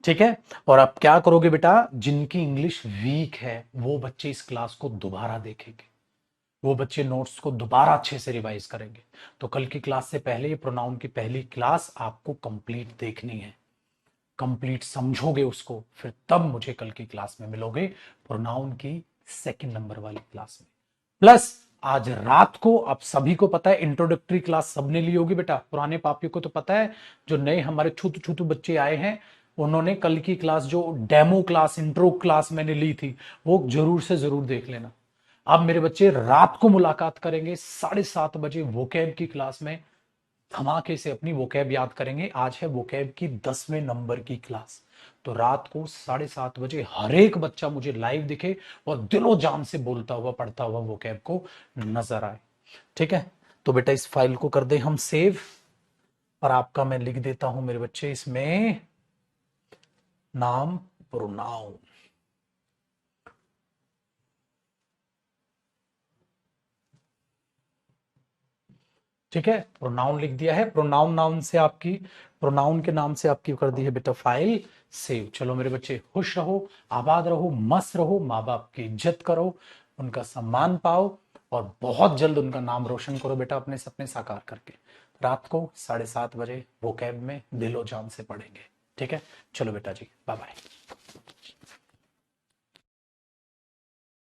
ठीक है, और अब क्या करोगे बेटा, जिनकी इंग्लिश वीक है वो बच्चे इस क्लास को दोबारा देखेंगे, वो बच्चे नोट्स को दोबारा अच्छे से रिवाइज करेंगे। तो कल की क्लास से पहले ये प्रोनाउन की पहली क्लास आपको कंप्लीट देखनी है, कंप्लीट समझोगे उसको, फिर तब मुझे कल की क्लास में मिलोगे प्रोनाउन की सेकंड नंबर वाली क्लास में। प्लस आज रात को, आप सभी को पता है, इंट्रोडक्टरी क्लास सबने ली होगी बेटा, पुराने पापियों को तो पता है, जो नए हमारे छूतू छूतू बच्चे आए हैं, उन्होंने कल की क्लास जो डेमो क्लास, इंट्रो क्लास मैंने ली थी, वो जरूर से जरूर देख लेना। अब मेरे बच्चे रात को मुलाकात करेंगे 7:30 बजे वोकैब की क्लास में। धमाके से अपनी वोकैब याद करेंगे। आज है वोकैब की 10वें नंबर की क्लास। तो रात को 7:30 बजे हर एक बच्चा मुझे लाइव दिखे और दिलो जान से बोलता हुआ पढ़ता हुआ वोकैब को नजर आए। ठीक है, तो बेटा इस फाइल को कर दे हम सेव, और आपका मैं लिख देता हूं मेरे बच्चे इसमें नाम प्रोनाउन। ठीक है, प्रोनाउन लिख दिया है। प्रोनाउन नाउन से आपकी, प्रोनाउन के नाम से आपकी कर दी है बेटा फाइल सेव। चलो मेरे बच्चे खुश रहो, आबाद रहो, मस्त रहो, माँ बाप की इज्जत करो, उनका सम्मान पाओ, और बहुत जल्द उनका नाम रोशन करो बेटा अपने सपने साकार करके। रात को 7:30 बजे वो कैब में दिलो जान से पढ़ेंगे। ठीक है, चलो बेटा जी, बाय बाय।